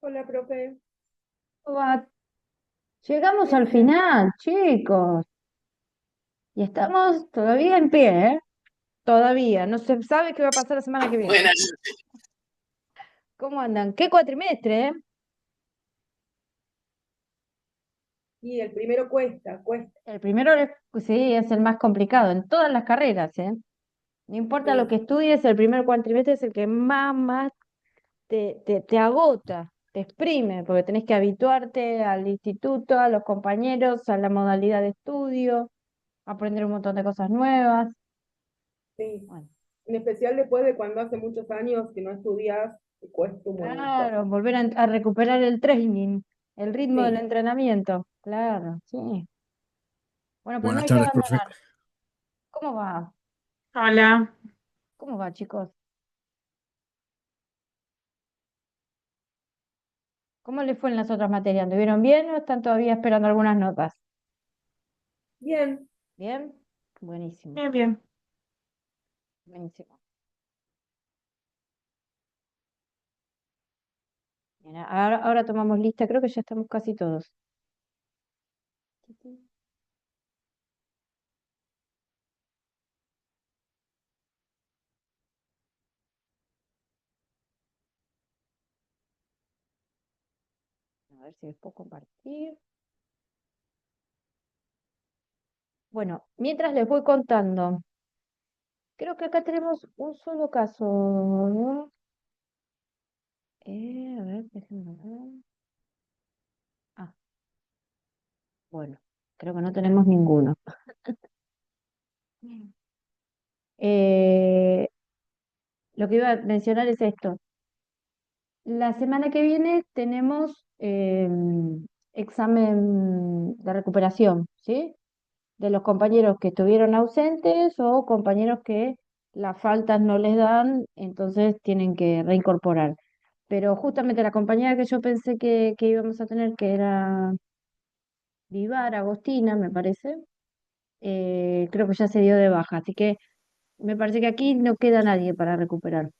Hola, profe. Va- Llegamos al Bien. final, chicos, y estamos todavía en pie, ¿eh? Todavía, no se sabe qué va a pasar la semana que viene. Buenas. ¿Cómo andan? ¿Qué cuatrimestre, eh? Y el primero cuesta. El primero, sí, es el más complicado en todas las carreras, ¿eh? No importa lo Sí, que estudies, el primer cuatrimestre es el que más te agota, te exprime, porque tenés que habituarte al instituto, a los compañeros, a la modalidad de estudio, aprender un montón de cosas nuevas. sí. Bueno. En especial después de cuando hace muchos años que no estudias, te cuesta un montón. Claro, volver a recuperar el training, el ritmo del Sí. entrenamiento. Claro, sí. Bueno, pero no Buenas hay que tardes, profe. abandonar. ¿Cómo va? Hola, ¿Cómo va, chicos? ¿Cómo les fue en las otras materias? ¿Anduvieron bien o están todavía esperando algunas notas? Bien. ¿Bien? Buenísimo, bien, bien. buenísimo. Bien, ahora tomamos lista, creo que ya estamos casi todos. A ver si les puedo compartir. Bueno, mientras les voy contando, creo que acá tenemos un solo caso, ¿no? A ver, déjenme ver. Ah, bueno, creo que no tenemos ninguno. Eh, lo que iba a mencionar es esto. La semana que viene tenemos examen de recuperación, ¿sí? De los compañeros que estuvieron ausentes o compañeros que las faltas no les dan, entonces tienen que reincorporar. Pero justamente la compañera que yo pensé que íbamos a tener, que era Vivar, Agostina, me parece, creo que ya se dio de baja. Así que me parece que aquí no queda nadie para recuperar.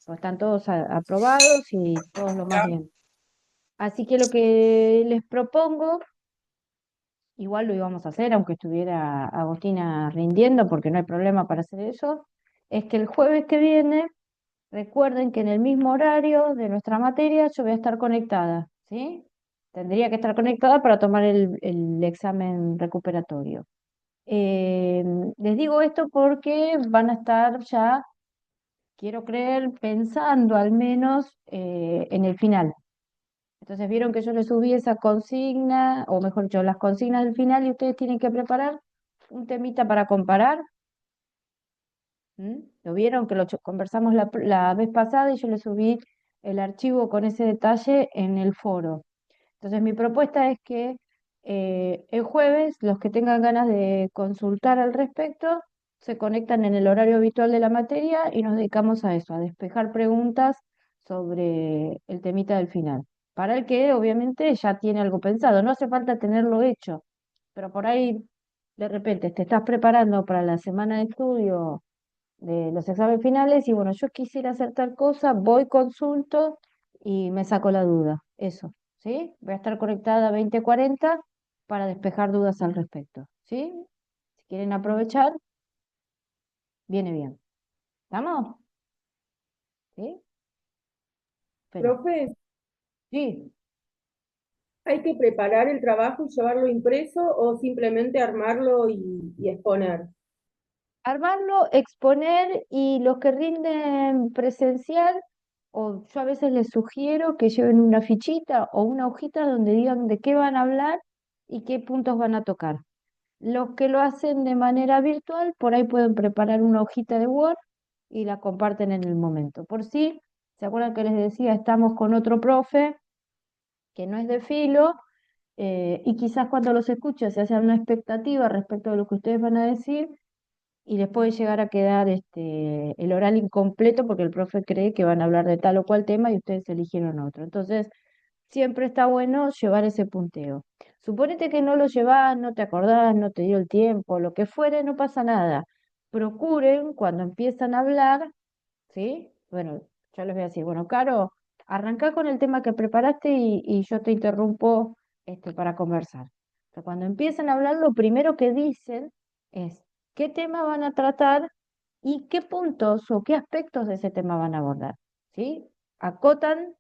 Pues están todos aprobados y todos lo más bien. Así que lo que les propongo, igual lo íbamos a hacer, aunque estuviera Agostina rindiendo, porque no hay problema para hacer eso, es que el jueves que viene, recuerden que en el mismo horario de nuestra materia yo voy a estar conectada, ¿sí? Tendría que estar conectada para tomar el examen recuperatorio. Les digo esto porque van a estar ya, quiero creer, pensando al menos en el final. Entonces vieron que yo les subí esa consigna, o mejor dicho, las consignas del final y ustedes tienen que preparar un temita para comparar. ¿Mm? ¿Lo vieron? Que conversamos la vez pasada y yo les subí el archivo con ese detalle en el foro. Entonces mi propuesta es que el jueves los que tengan ganas de consultar al respecto se conectan en el horario habitual de la materia y nos dedicamos a eso, a despejar preguntas sobre el temita del final. Para el que obviamente ya tiene algo pensado, no hace falta tenerlo hecho, pero por ahí de repente te estás preparando para la semana de estudio de los exámenes finales y bueno, yo quisiera hacer tal cosa, voy, consulto y me saco la duda. Eso, ¿sí? Voy a estar conectada a 20:40 para despejar dudas al respecto, ¿sí? Si quieren aprovechar, viene bien. ¿Estamos? ¿Sí? Espera. Profe, Sí. ¿hay que preparar el trabajo y llevarlo impreso o simplemente armarlo y exponer? Armarlo, exponer y los que rinden presencial, o yo a veces les sugiero que lleven una fichita o una hojita donde digan de qué van a hablar y qué puntos van a tocar. Los que lo hacen de manera virtual, por ahí pueden preparar una hojita de Word y la comparten en el momento. Por si, ¿se acuerdan que les decía? Estamos con otro profe que no es de filo y quizás cuando los escuche se hace una expectativa respecto de lo que ustedes van a decir y les puede llegar a quedar el oral incompleto porque el profe cree que van a hablar de tal o cual tema y ustedes eligieron otro. Entonces, siempre está bueno llevar ese punteo. Suponete que no lo llevás, no te acordás, no te dio el tiempo, lo que fuere, no pasa nada. Procuren cuando empiezan a hablar, ¿sí? Bueno, yo les voy a decir, bueno, Caro, arrancá con el tema que preparaste y yo te interrumpo para conversar. O sea, cuando empiezan a hablar, lo primero que dicen es qué tema van a tratar y qué puntos o qué aspectos de ese tema van a abordar, ¿sí? Acotan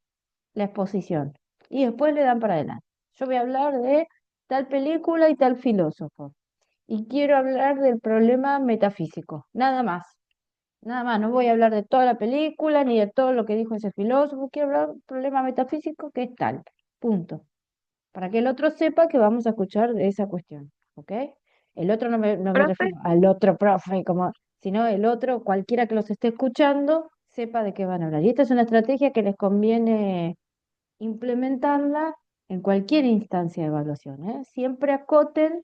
la exposición y después le dan para adelante. Yo voy a hablar de tal película y tal filósofo y quiero hablar del problema metafísico, nada más. Nada más, no voy a hablar de toda la película ni de todo lo que dijo ese filósofo, quiero hablar del problema metafísico que es tal, punto. Para que el otro sepa que vamos a escuchar de esa cuestión, ¿ok? El otro no me Profe, refiero al otro profe, como, sino el otro, cualquiera que los esté escuchando, sepa de qué van a hablar. Y esta es una estrategia que les conviene implementarla en cualquier instancia de evaluación, ¿eh? Siempre acoten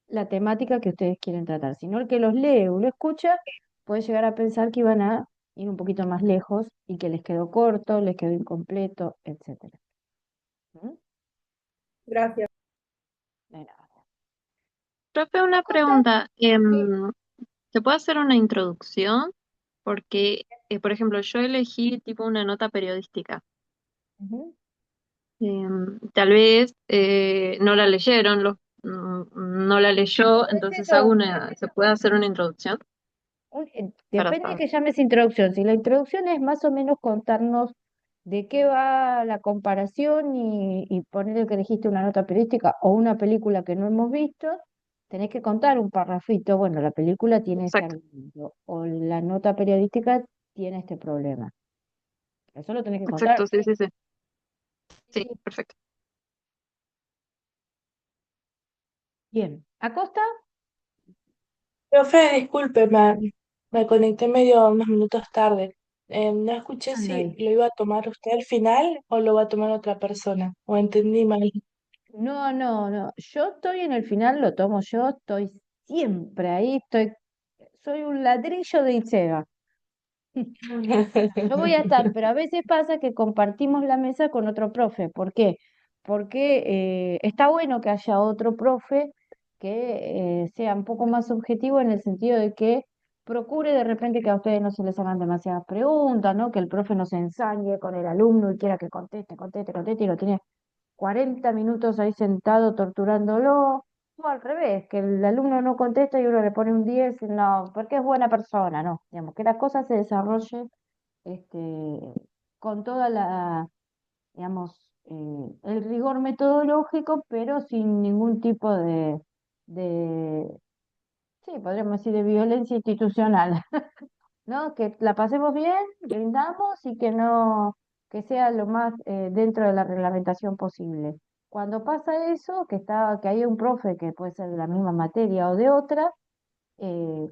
la temática que ustedes quieren tratar. Si no, el que los lee o lo escucha puede llegar a pensar que iban a ir un poquito más lejos y que les quedó corto, les quedó incompleto, etcétera. ¿Mm? Gracias. De nada. profe, una Acosta, pregunta. sí. ¿Se puede hacer una introducción? Porque, por ejemplo, yo elegí tipo una nota periodística. Ujú. Tal vez no la leyeron, no la leyó, Es entonces eso. ¿se puede hacer una introducción para Depende de saber? que llames introducción. Si la introducción es más o menos contarnos de qué va la comparación y poner que elegiste una nota periodística o una película que no hemos visto, tenés que contar un parrafito. Bueno, la película tiene este Exacto, argumento o la nota periodística tiene este problema. Eso lo tenés que contar. exacto, sí, sí, sí. Sí, Sí, sí. perfecto. Bien. ¿Acosta? Profe, disculpe, me conecté medio unos minutos tarde. No escuché Anda si ahí. lo iba a tomar usted al final o lo va a tomar otra persona, o entendí mal. No, no, no. Yo estoy en el final, lo tomo yo, estoy siempre ahí, soy un ladrillo de Iseba. Yo voy a estar, pero a veces pasa que compartimos la mesa con otro profe. ¿Por qué? Porque está bueno que haya otro profe que sea un poco más objetivo en el sentido de que procure de repente que a ustedes no se les hagan demasiadas preguntas, ¿no? Que el profe no se ensañe con el alumno y quiera que conteste, conteste, conteste y lo tiene 40 minutos ahí sentado torturándolo. O al revés, que el alumno no contesta y uno le pone un 10 no, porque es buena persona, no. Digamos, que la cosa se desarrolle este, con toda digamos, el rigor metodológico, pero sin ningún tipo de, sí, podríamos decir, de violencia institucional, ¿no? Que la pasemos bien, brindamos y que no, que sea lo más dentro de la reglamentación posible. Cuando pasa eso, que hay un profe que puede ser de la misma materia o de otra,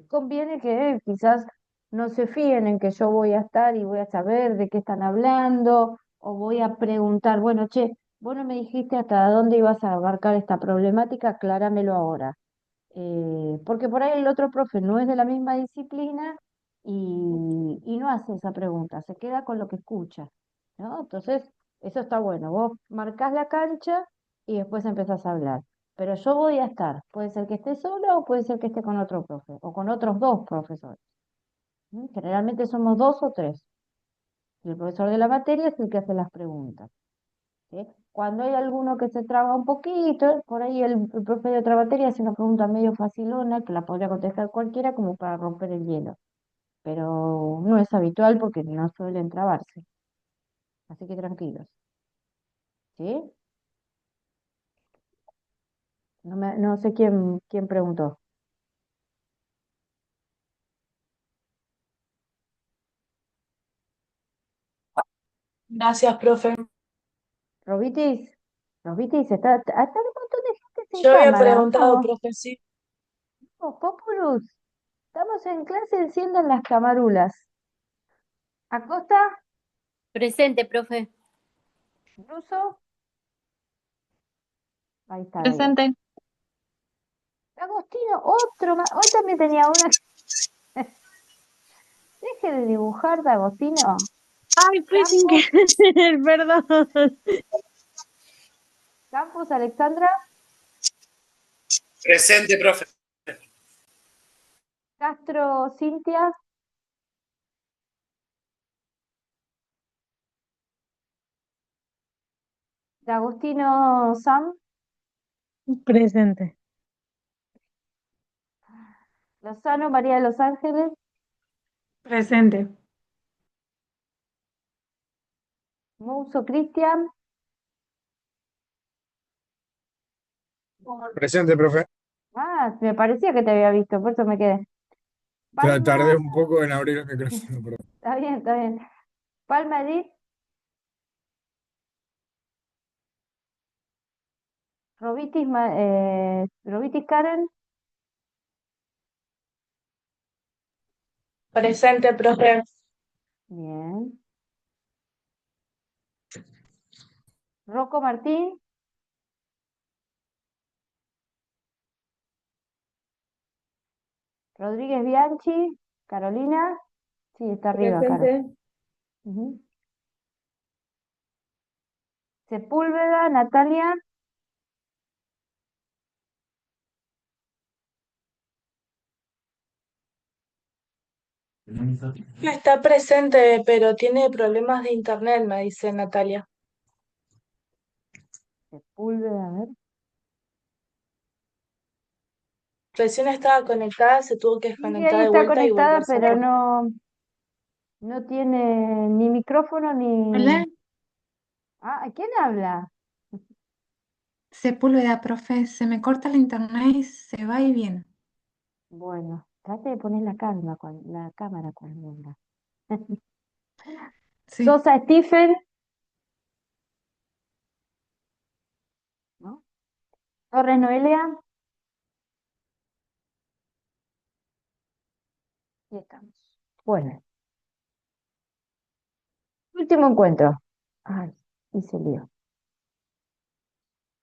conviene que quizás no se fíen en que yo voy a estar y voy a saber de qué están hablando, o voy a preguntar, bueno, che, vos no me dijiste hasta dónde ibas a abarcar esta problemática, acláramelo ahora. Porque por ahí el otro profe no es de la misma disciplina y no hace esa pregunta, se queda con lo que escucha, ¿no? Entonces, eso está bueno, vos marcás la cancha y después empezás a hablar. Pero yo voy a estar, puede ser que esté solo o puede ser que esté con otro profe o con otros dos profesores. ¿M? Generalmente somos dos o tres. Y el profesor de la materia es el que hace las preguntas. ¿Sí? Cuando hay alguno que se traba un poquito, por ahí el profe de otra materia hace una pregunta medio facilona que la podría contestar cualquiera como para romper el hielo. Pero no es habitual porque no suelen trabarse. Así que tranquilos. ¿Sí? No sé quién preguntó. Gracias, profe. Robitis, Robitis, hasta un montón de gente sin Yo había cámara. preguntado, profe, sí. Populus, estamos en clase, enciendan las camarulas. Acosta, Presente, profe. Ruso, ahí está de vuelta. Presente. Agostino, otro más. Hoy también tenía una. Deje de dibujar, de Agostino. Ay, fue sin Campos, querer, perdón. Campos Alexandra, Presente, profe. Castro Cintia, D'Agostino Sam, Presente. Lozano María de los Ángeles, Presente. Mouso Cristian, Presente, profe. me parecía que te había visto, por eso me quedé. Tardé Palma, un poco en abrir el micrófono, perdón. está bien, está bien. Palma Edith, Robitis Karen, Presente, profe. bien. Rocco Martín, Rodríguez Bianchi, Carolina, sí, está arriba, Caro. Presente. Ujú. Sepúlveda, Natalia, Está presente, pero tiene problemas de internet, me dice Natalia. Sepúlveda, a ver. Recién estaba conectada, se tuvo que Sí, ahí desconectar de está vuelta y conectada, volverse a pero conectar. no tiene ni micrófono ni... Hola, Ah, ¿quién habla? Sepúlveda, profe, se me corta la internet y se va y viene. Bueno, trate de poner la cámara cuando venga. Sí, Sosa Stephen, ¿no? Torres Noelia, y estamos. Bueno, último encuentro. Ay, hice lío.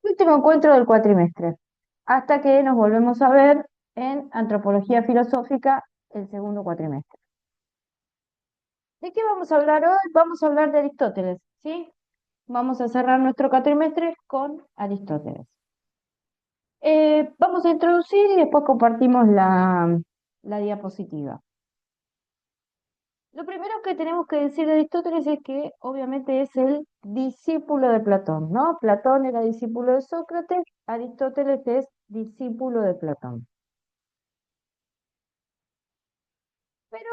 Último encuentro del cuatrimestre. Hasta que nos volvemos a ver en Antropología Filosófica el segundo cuatrimestre. ¿De qué vamos a hablar hoy? Vamos a hablar de Aristóteles, ¿sí? Vamos a cerrar nuestro cuatrimestre con Aristóteles. Vamos a introducir y después compartimos la diapositiva. Lo primero que tenemos que decir de Aristóteles es que obviamente es el discípulo de Platón, ¿no? Platón era discípulo de Sócrates, Aristóteles es discípulo de Platón. Pero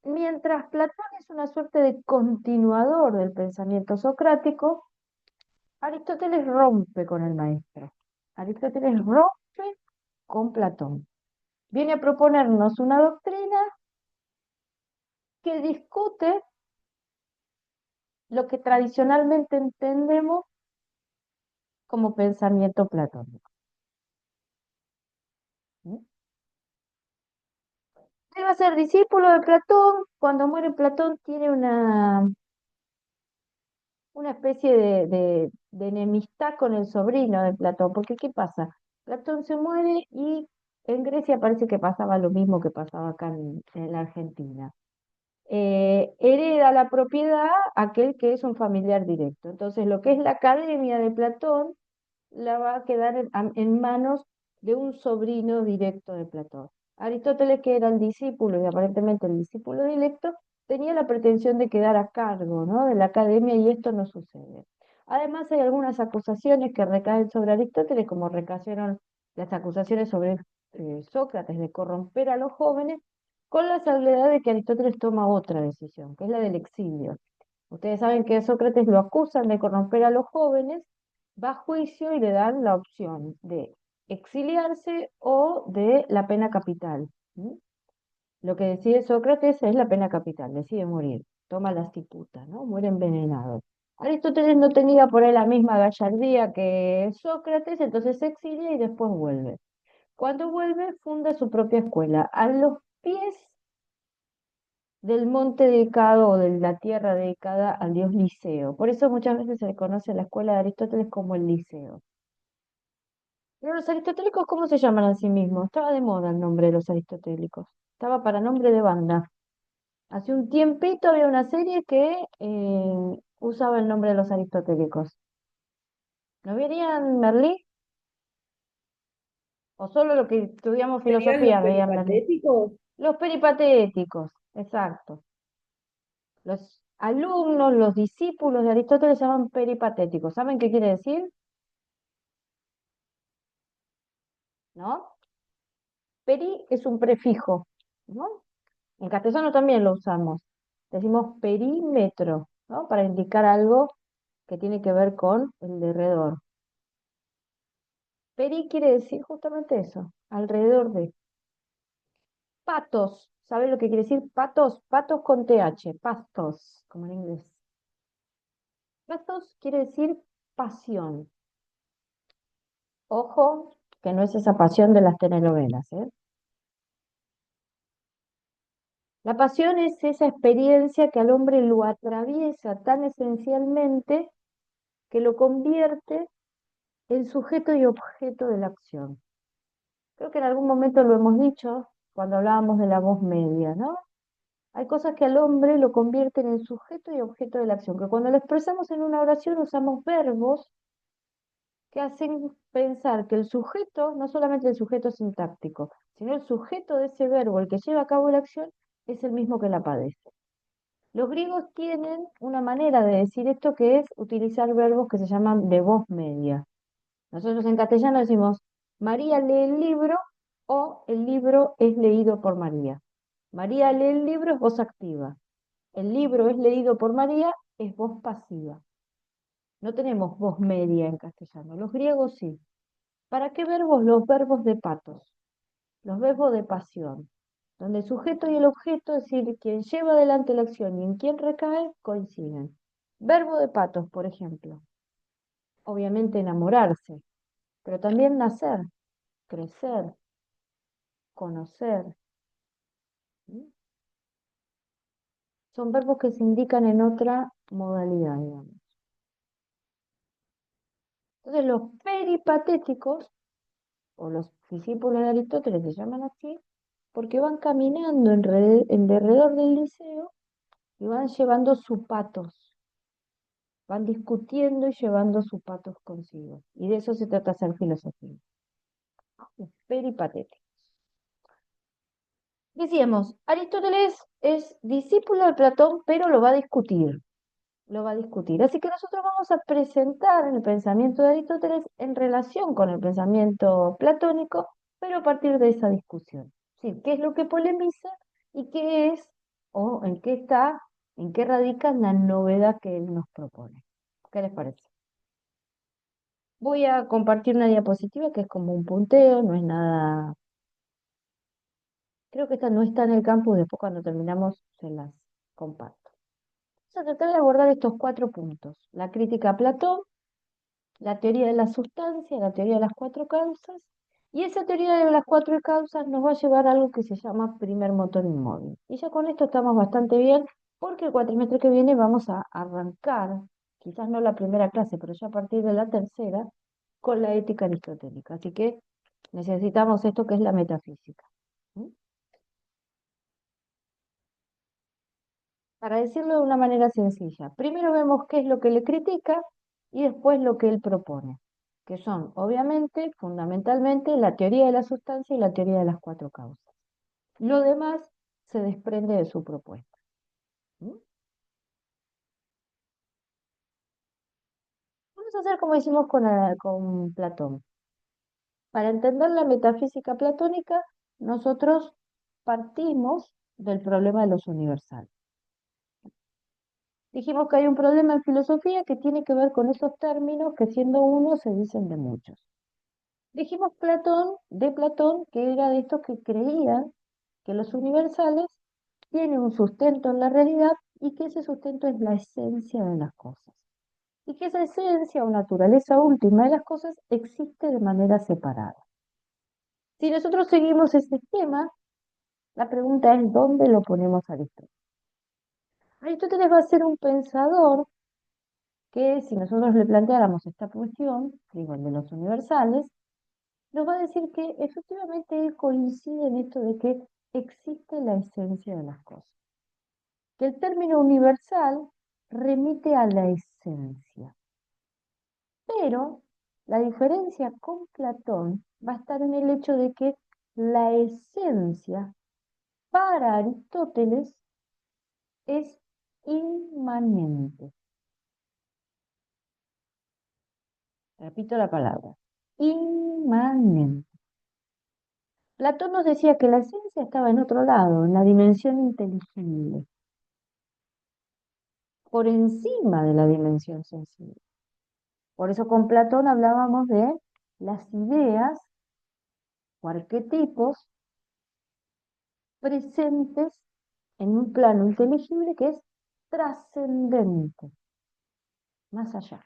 mientras Platón es una suerte de continuador del pensamiento socrático, Aristóteles rompe con el maestro. Aristóteles rompe con Platón. Viene a proponernos una doctrina que discute lo que tradicionalmente entendemos como pensamiento platónico. ¿Mm? Él va a ser discípulo de Platón. Cuando muere Platón tiene una especie de enemistad con el sobrino de Platón, porque ¿qué pasa? Platón se muere y en Grecia parece que pasaba lo mismo que pasaba acá en la Argentina. Hereda la propiedad aquel que es un familiar directo. Entonces, lo que es la academia de Platón la va a quedar en manos de un sobrino directo de Platón. Aristóteles, que era el discípulo y aparentemente el discípulo directo, tenía la pretensión de quedar a cargo, ¿no?, de la academia y esto no sucede. Además, hay algunas acusaciones que recaen sobre Aristóteles, como recayeron las acusaciones sobre Sócrates de corromper a los jóvenes, con la salvedad de que Aristóteles toma otra decisión, que es la del exilio. Ustedes saben que a Sócrates lo acusan de corromper a los jóvenes, va a juicio y le dan la opción de exiliarse o de la pena capital. ¿Sí? Lo que decide Sócrates es la pena capital, decide morir, toma la cicuta, ¿no? Muere envenenado. Aristóteles no tenía por ahí la misma gallardía que Sócrates, entonces se exilia y después vuelve. Cuando vuelve, funda su propia escuela, a los pies del monte dedicado o de la tierra dedicada al dios Liceo. Por eso muchas veces se le conoce a la escuela de Aristóteles como el Liceo. Pero los aristotélicos, ¿cómo se llaman a sí mismos? Estaba de moda el nombre de los aristotélicos. Estaba para nombre de banda. Hace un tiempito había una serie que usaba el nombre de los aristotélicos. ¿No verían Merlí? ¿O solo lo que estudiamos ¿Serían filosofía los veían Merlí? peripatéticos? Los peripatéticos, exacto. Los alumnos, los discípulos de Aristóteles se llaman peripatéticos. ¿Saben qué quiere decir? ¿No? Peri es un prefijo, ¿no? En castellano también lo usamos. Decimos perímetro, ¿no? Para indicar algo que tiene que ver con el derredor. Peri quiere decir justamente eso, alrededor de. Patos, ¿sabes lo que quiere decir patos? Patos con TH, pastos, como en inglés. Patos quiere decir pasión. Ojo, que no es esa pasión de las telenovelas, ¿eh? La pasión es esa experiencia que al hombre lo atraviesa tan esencialmente que lo convierte en sujeto y objeto de la acción. Creo que en algún momento lo hemos dicho cuando hablábamos de la voz media, ¿no? Hay cosas que al hombre lo convierten en sujeto y objeto de la acción, que cuando lo expresamos en una oración usamos verbos que hacen pensar que el sujeto, no solamente el sujeto sintáctico, sino el sujeto de ese verbo, el que lleva a cabo la acción, es el mismo que la padece. Los griegos tienen una manera de decir esto que es utilizar verbos que se llaman de voz media. Nosotros en castellano decimos, María lee el libro o el libro es leído por María. María lee el libro es voz activa. El libro es leído por María es voz pasiva. No tenemos voz media en castellano. Los griegos sí. ¿Para qué verbos? Los verbos de patos, los verbos de pasión, donde el sujeto y el objeto, es decir, quien lleva adelante la acción y en quien recae, coinciden. Verbo de patos, por ejemplo. Obviamente enamorarse, pero también nacer, crecer, conocer. ¿Sí? Son verbos que se indican en otra modalidad, digamos. Entonces los peripatéticos, o los discípulos de Aristóteles se llaman así, porque van caminando en derredor del liceo y van llevando su patos, van discutiendo y llevando su patos consigo. Y de eso se trata hacer filosofía. Los peripatéticos. Decíamos, Aristóteles es discípulo de Platón, pero lo va a discutir. Lo va a discutir. Así que nosotros vamos a presentar el pensamiento de Aristóteles en relación con el pensamiento platónico, pero a partir de esa discusión. ¿Sí? ¿Qué es lo que polemiza y qué es, o en qué está, en qué radica la novedad que él nos propone? ¿Qué les parece? Voy a compartir una diapositiva que es como un punteo, no es nada. Creo que esta no está en el campus, después cuando terminamos se las comparto. Vamos a tratar de abordar estos 4 puntos. La crítica a Platón, la teoría de la sustancia, la teoría de las 4 causas, y esa teoría de las 4 causas nos va a llevar a algo que se llama primer motor inmóvil. Y ya con esto estamos bastante bien, porque el cuatrimestre que viene vamos a arrancar, quizás no la primera clase, pero ya a partir de la tercera, con la ética aristotélica. Así que necesitamos esto que es la metafísica. ¿Mm? Para decirlo de una manera sencilla, primero vemos qué es lo que le critica y después lo que él propone, que son, obviamente, fundamentalmente, la teoría de la sustancia y la teoría de las 4 causas. Lo demás se desprende de su propuesta. ¿Mm? Vamos a hacer como hicimos con Platón. Para entender la metafísica platónica, nosotros partimos del problema de los universales. Dijimos que hay un problema en filosofía que tiene que ver con esos términos que siendo uno se dicen de muchos. Dijimos de Platón, que era de estos que creían que los universales tienen un sustento en la realidad y que ese sustento es la esencia de las cosas. Y que esa esencia o naturaleza última de las cosas existe de manera separada. Si nosotros seguimos ese esquema, la pregunta es ¿dónde lo ponemos a Aristóteles? Aristóteles va a ser un pensador que si nosotros le planteáramos esta cuestión, digo, el de los universales, nos va a decir que efectivamente él coincide en esto de que existe la esencia de las cosas. Que el término universal remite a la esencia. Pero La diferencia con Platón va a estar en el hecho de que la esencia para Aristóteles es inmanente. Repito la palabra, inmanente. Platón nos decía que la esencia estaba en otro lado, en la dimensión inteligible, por encima de la dimensión sensible. Por eso con Platón hablábamos de las ideas o arquetipos presentes en un plano inteligible que es trascendente, más allá.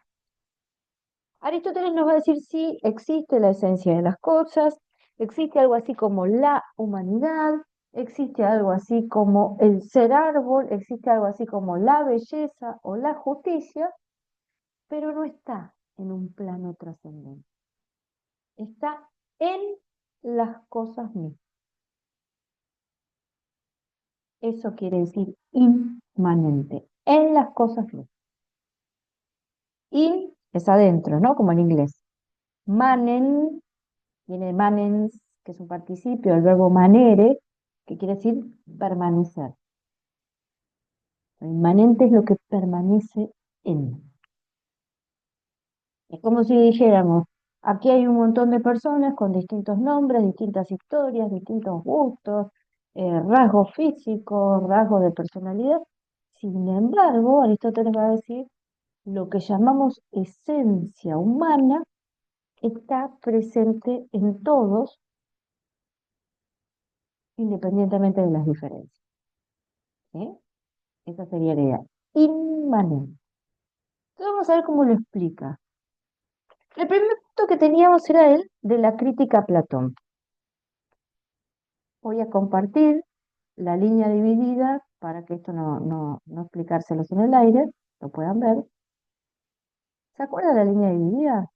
Aristóteles nos va a decir si existe la esencia de las cosas, existe algo así como la humanidad, existe algo así como el ser árbol, existe algo así como la belleza o la justicia, pero no está en un plano trascendente. Está en las cosas mismas. Eso quiere decir inmanente, en las cosas mismas. In es adentro, ¿no? Como en inglés. Manen viene de manens, que es un participio, el verbo manere, que quiere decir permanecer. Lo inmanente es lo que permanece en. Es como si dijéramos, aquí hay un montón de personas con distintos nombres, distintas historias, distintos gustos, rasgos físicos, rasgos de personalidad. Sin embargo, Aristóteles va a decir, lo que llamamos esencia humana está presente en todos, independientemente de las diferencias. ¿Sí? Esa sería la idea. Inmanente. Entonces vamos a ver cómo lo explica. El primer punto que teníamos era el de la crítica a Platón. Voy a compartir la línea dividida para que esto no explicárselos en el aire, lo puedan ver. ¿Se acuerdan de la línea dividida?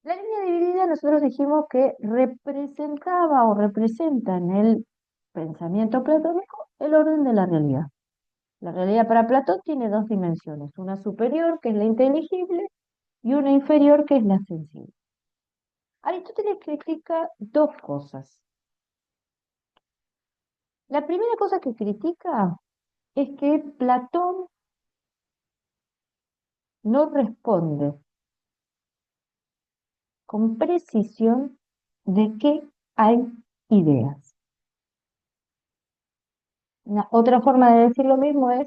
La línea dividida nosotros dijimos que representaba o representa en el pensamiento platónico el orden de la realidad. La realidad para Platón tiene dos dimensiones, una superior, que es la inteligible, y una inferior, que es la sensible. Aristóteles critica dos cosas. La primera cosa que critica es que Platón no responde con precisión de qué hay ideas. Otra forma de decir lo mismo es,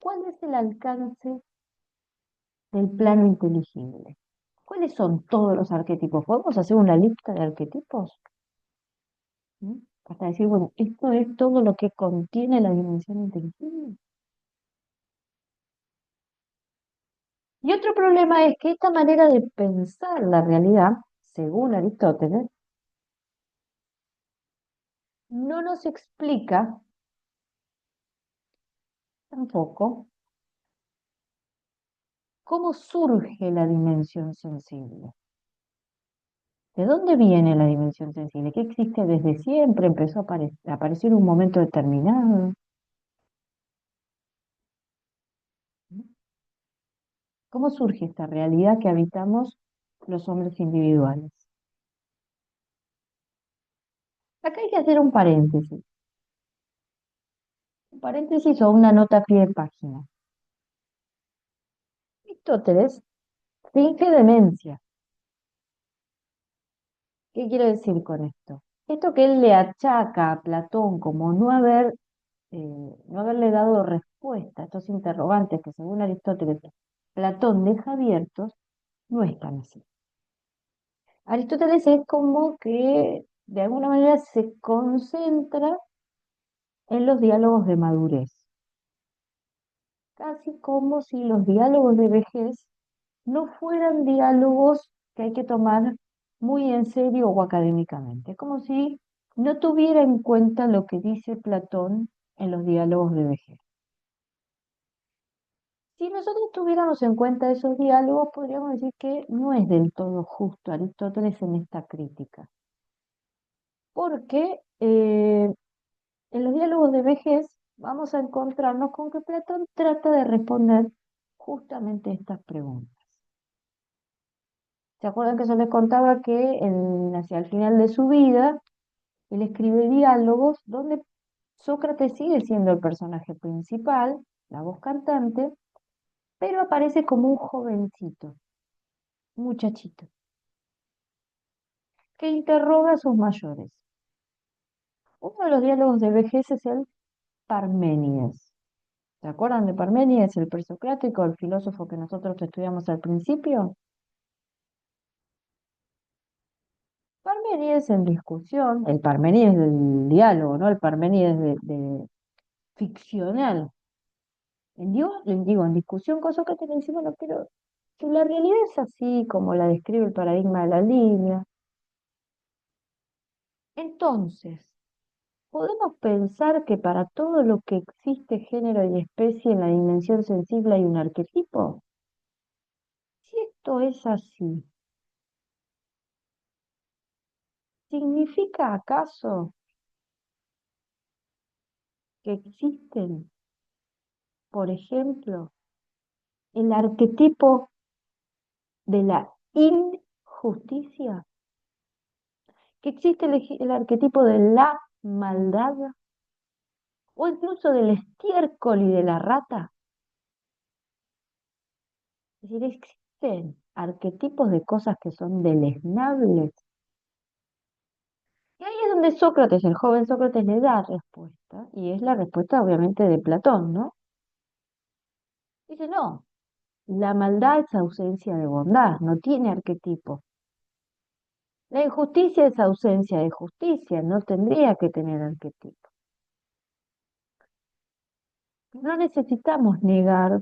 ¿cuál es el alcance del plano inteligible? ¿Cuáles son todos los arquetipos? ¿Podemos hacer una lista de arquetipos? ¿Mm? Hasta decir, bueno, esto es todo lo que contiene la dimensión inteligible. Y otro problema es que esta manera de pensar la realidad, según Aristóteles, no nos explica tampoco cómo surge la dimensión sensible. ¿De dónde viene la dimensión sensible? ¿Qué existe desde siempre? ¿Empezó a aparecer en un momento determinado? ¿Cómo surge esta realidad que habitamos los hombres individuales? Acá hay que hacer un paréntesis o una nota a pie de página. Aristóteles finge demencia. ¿Qué quiero decir con esto? Esto que él le achaca a Platón como no haberle dado respuesta a estos interrogantes que según Aristóteles Platón deja abiertos, no es tan así. Aristóteles es como que de alguna manera se concentra en los diálogos de madurez, casi como si los diálogos de vejez no fueran diálogos que hay que tomar muy en serio o académicamente, como si no tuviera en cuenta lo que dice Platón en los diálogos de vejez. Si nosotros tuviéramos en cuenta esos diálogos, podríamos decir que no es del todo justo Aristóteles en esta crítica, porque en los diálogos de vejez vamos a encontrarnos con que Platón trata de responder justamente estas preguntas. ¿Se acuerdan que yo les contaba que hacia el final de su vida, él escribe diálogos donde Sócrates sigue siendo el personaje principal, la voz cantante, pero aparece como un jovencito, un muchachito, que interroga a sus mayores. Uno de los diálogos de vejez es el Parménides. ¿Se acuerdan de Parménides, el presocrático, el filósofo que nosotros estudiamos al principio? Parménides en discusión, el Parménides del diálogo, ¿no? El Parménides de ficcional. En discusión con Sócrates le dice, bueno, pero si la realidad es así como la describe el paradigma de la línea, entonces, ¿podemos pensar que para todo lo que existe género y especie en la dimensión sensible hay un arquetipo? Si esto es así, ¿significa acaso que existen, por ejemplo, el arquetipo de la injusticia? ¿Que existe el arquetipo de la maldad? ¿O incluso del estiércol y de la rata? Es decir, existen arquetipos de cosas que son deleznables. Y ahí es donde Sócrates, el joven Sócrates, le da respuesta, y es la respuesta obviamente de Platón, ¿no? Dice, no, la maldad es ausencia de bondad, no tiene arquetipo. La injusticia es ausencia de justicia, no tendría que tener arquetipo. No necesitamos negar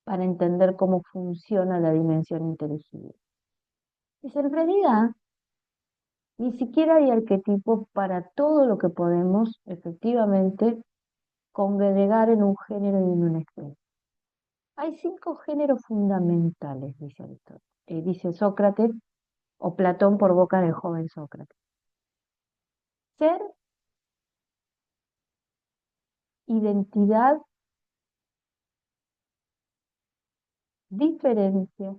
para entender cómo funciona la dimensión inteligible. Dice, en realidad, ni siquiera hay arquetipo para todo lo que podemos efectivamente congregar en un género y en una especie. Hay 5 géneros fundamentales, dice Aristóteles, dice Sócrates o Platón por boca del joven Sócrates. Ser, identidad, diferencia,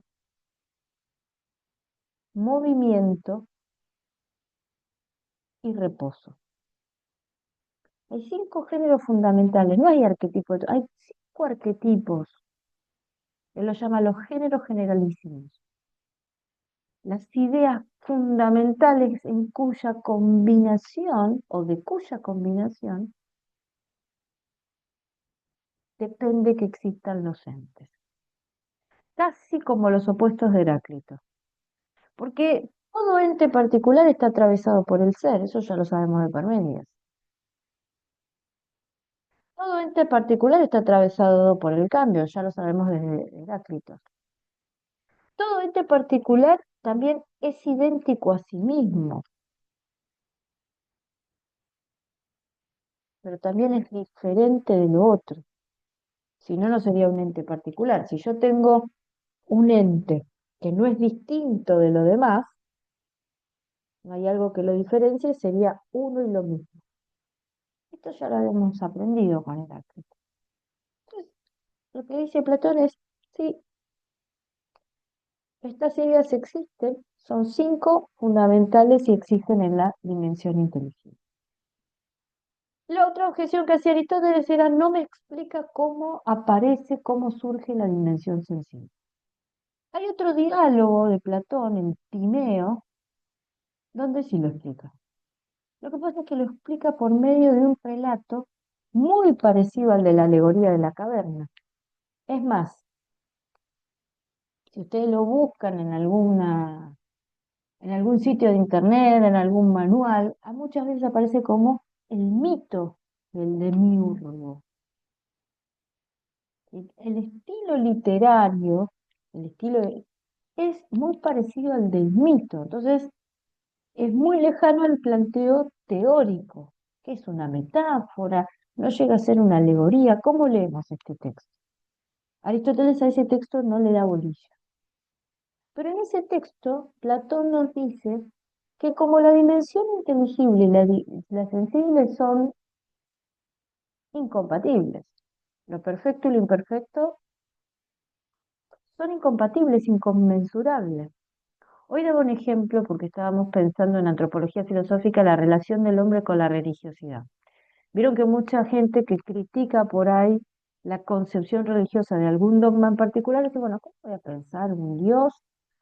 movimiento y reposo. Hay 5 géneros fundamentales, no hay arquetipos, hay 5 arquetipos. Él los llama los géneros generalísimos. Las ideas fundamentales en cuya combinación o de cuya combinación depende que existan los entes. Casi como los opuestos de Heráclito. Porque todo ente particular está atravesado por el ser, eso ya lo sabemos de Parménides. Todo ente particular está atravesado por el cambio, ya lo sabemos desde Heráclito. Todo ente particular también es idéntico a sí mismo, pero también es diferente de lo otro. Si no, no sería un ente particular. Si yo tengo un ente que no es distinto de lo demás, no hay algo que lo diferencie, sería uno y lo mismo. Esto ya lo habíamos aprendido con Heráclito. Entonces, lo que dice Platón es, sí, estas ideas existen, son 5 fundamentales y existen en la dimensión inteligible. La otra objeción que hacía Aristóteles era, no me explica cómo aparece, cómo surge la dimensión sensible. Hay otro diálogo de Platón, el Timeo, donde sí lo explica. Lo que pasa es que lo explica por medio de un relato muy parecido al de la alegoría de la caverna. Es más, si ustedes lo buscan en algún sitio de internet, en algún manual, muchas veces aparece como el mito del demiurgo. El estilo literario, es muy parecido al del mito, entonces es muy lejano al planteo teórico, que es una metáfora, no llega a ser una alegoría. ¿Cómo leemos este texto? Aristóteles a ese texto no le da bolilla. Pero en ese texto, Platón nos dice que como la dimensión inteligible y la sensible son incompatibles, lo perfecto y lo imperfecto son incompatibles, inconmensurables. Hoy daba un ejemplo porque estábamos pensando en antropología filosófica la relación del hombre con la religiosidad. Vieron que mucha gente que critica por ahí la concepción religiosa de algún dogma en particular dice, bueno, ¿cómo voy a pensar un Dios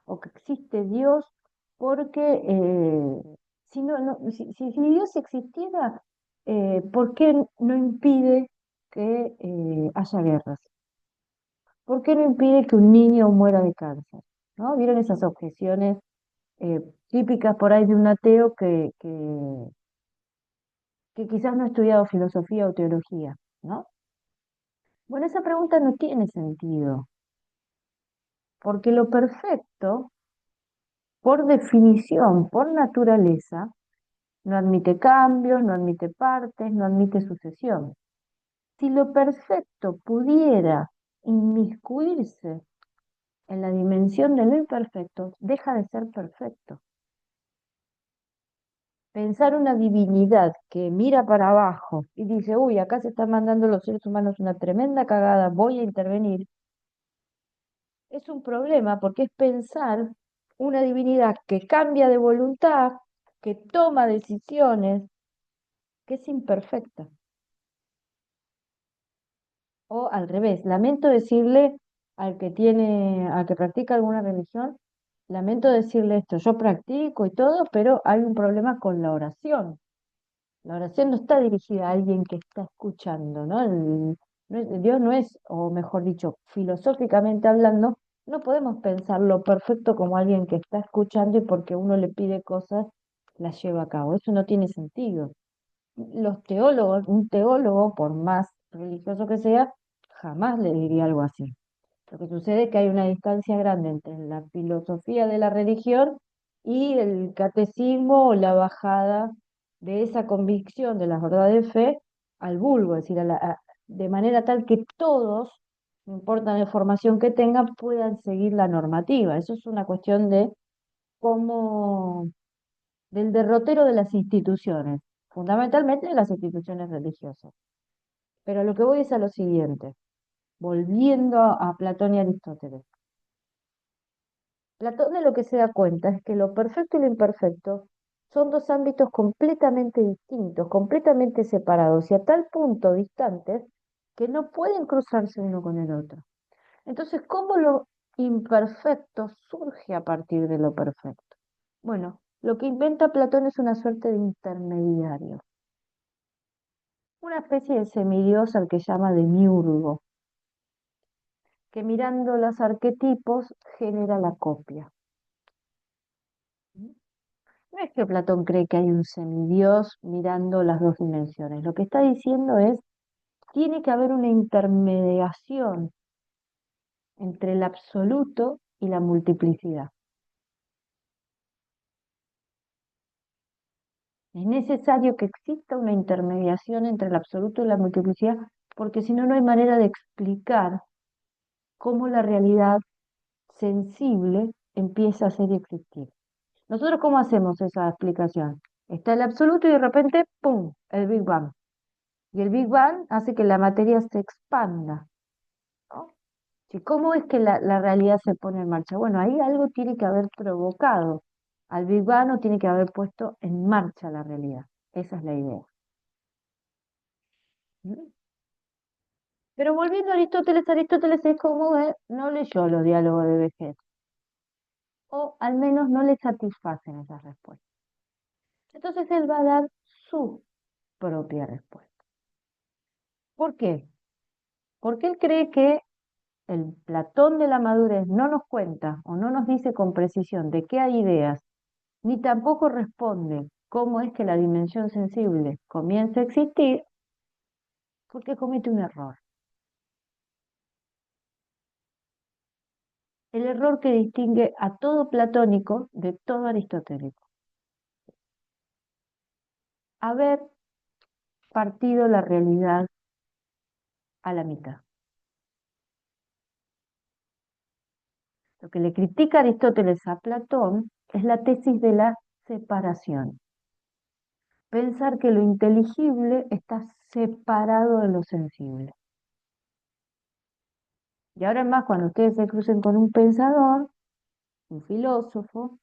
o que existe Dios? Porque si, si Dios existiera, ¿por qué no impide que haya guerras? ¿Por qué no impide que un niño muera de cáncer? ¿No? ¿Vieron esas objeciones eh, típicas por ahí de un ateo que quizás no ha estudiado filosofía o teología, ¿no? Bueno, esa pregunta no tiene sentido, porque lo perfecto, por definición, por naturaleza, no admite cambios, no admite partes, no admite sucesión. Si lo perfecto pudiera inmiscuirse en la dimensión de lo imperfecto, deja de ser perfecto. Pensar una divinidad que mira para abajo y dice, uy, acá se están mandando los seres humanos una tremenda cagada, voy a intervenir, es un problema porque es pensar una divinidad que cambia de voluntad, que toma decisiones, que es imperfecta. O al revés, lamento decirle al que practica alguna religión, lamento decirle esto, yo practico y todo, pero hay un problema con la oración. La oración no está dirigida a alguien que está escuchando, ¿no? Dios no es, o mejor dicho, filosóficamente hablando, no podemos pensar lo perfecto como alguien que está escuchando y porque uno le pide cosas, las lleva a cabo. Eso no tiene sentido. Los teólogos, un teólogo, por más religioso que sea, jamás le diría algo así. Lo que sucede es que hay una distancia grande entre la filosofía de la religión y el catecismo o la bajada de esa convicción de la verdad de fe al vulgo, es decir, de manera tal que todos, no importa la formación que tengan, puedan seguir la normativa. Eso es una cuestión de cómo, del derrotero de las instituciones, fundamentalmente de las instituciones religiosas. Pero lo que voy es a lo siguiente, volviendo a Platón y Aristóteles. Platón de lo que se da cuenta es que lo perfecto y lo imperfecto son dos ámbitos completamente distintos, completamente separados y a tal punto distantes que no pueden cruzarse uno con el otro. Entonces, ¿cómo lo imperfecto surge a partir de lo perfecto? Bueno, lo que inventa Platón es una suerte de intermediario, una especie de semidios al que llama demiurgo, que mirando los arquetipos genera la copia. No es que Platón cree que hay un semidios mirando las dos dimensiones. Lo que está diciendo es, tiene que haber una intermediación entre el absoluto y la multiplicidad. Es necesario que exista una intermediación entre el absoluto y la multiplicidad, porque si no, no hay manera de explicar cómo la realidad sensible empieza a ser y existir. ¿Nosotros cómo hacemos esa explicación? Está el absoluto y de repente, ¡pum!, el Big Bang. Y el Big Bang hace que la materia se expanda, ¿no? ¿Y cómo es que la realidad se pone en marcha? Bueno, ahí algo tiene que haber provocado al Big Bang o tiene que haber puesto en marcha la realidad. Esa es la idea. ¿Mm? Pero volviendo a Aristóteles, Aristóteles es como no leyó los diálogos de Veget, o al menos no le satisfacen esas respuestas. Entonces él va a dar su propia respuesta. ¿Por qué? Porque él cree que el Platón de la madurez no nos cuenta o no nos dice con precisión de qué hay ideas, ni tampoco responde cómo es que la dimensión sensible comienza a existir, porque comete un error. El error que distingue a todo platónico de todo aristotélico. Haber partido la realidad a la mitad. Lo que le critica Aristóteles a Platón es la tesis de la separación. Pensar que lo inteligible está separado de lo sensible. Y ahora más, cuando ustedes se crucen con un pensador, un filósofo,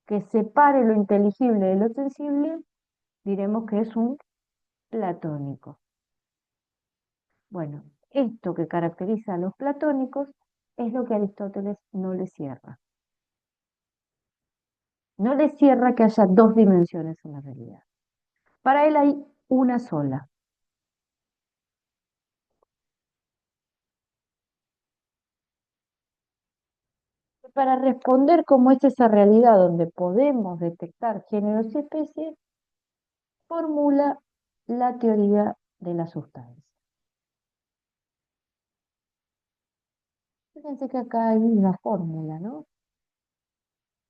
que separe lo inteligible de lo sensible, diremos que es un platónico. Bueno, esto que caracteriza a los platónicos es lo que Aristóteles no le cierra. No le cierra que haya dos dimensiones en la realidad. Para él hay una sola. Para responder cómo es esa realidad donde podemos detectar géneros y especies, formula la teoría de la sustancia. Fíjense que acá hay una fórmula, ¿no?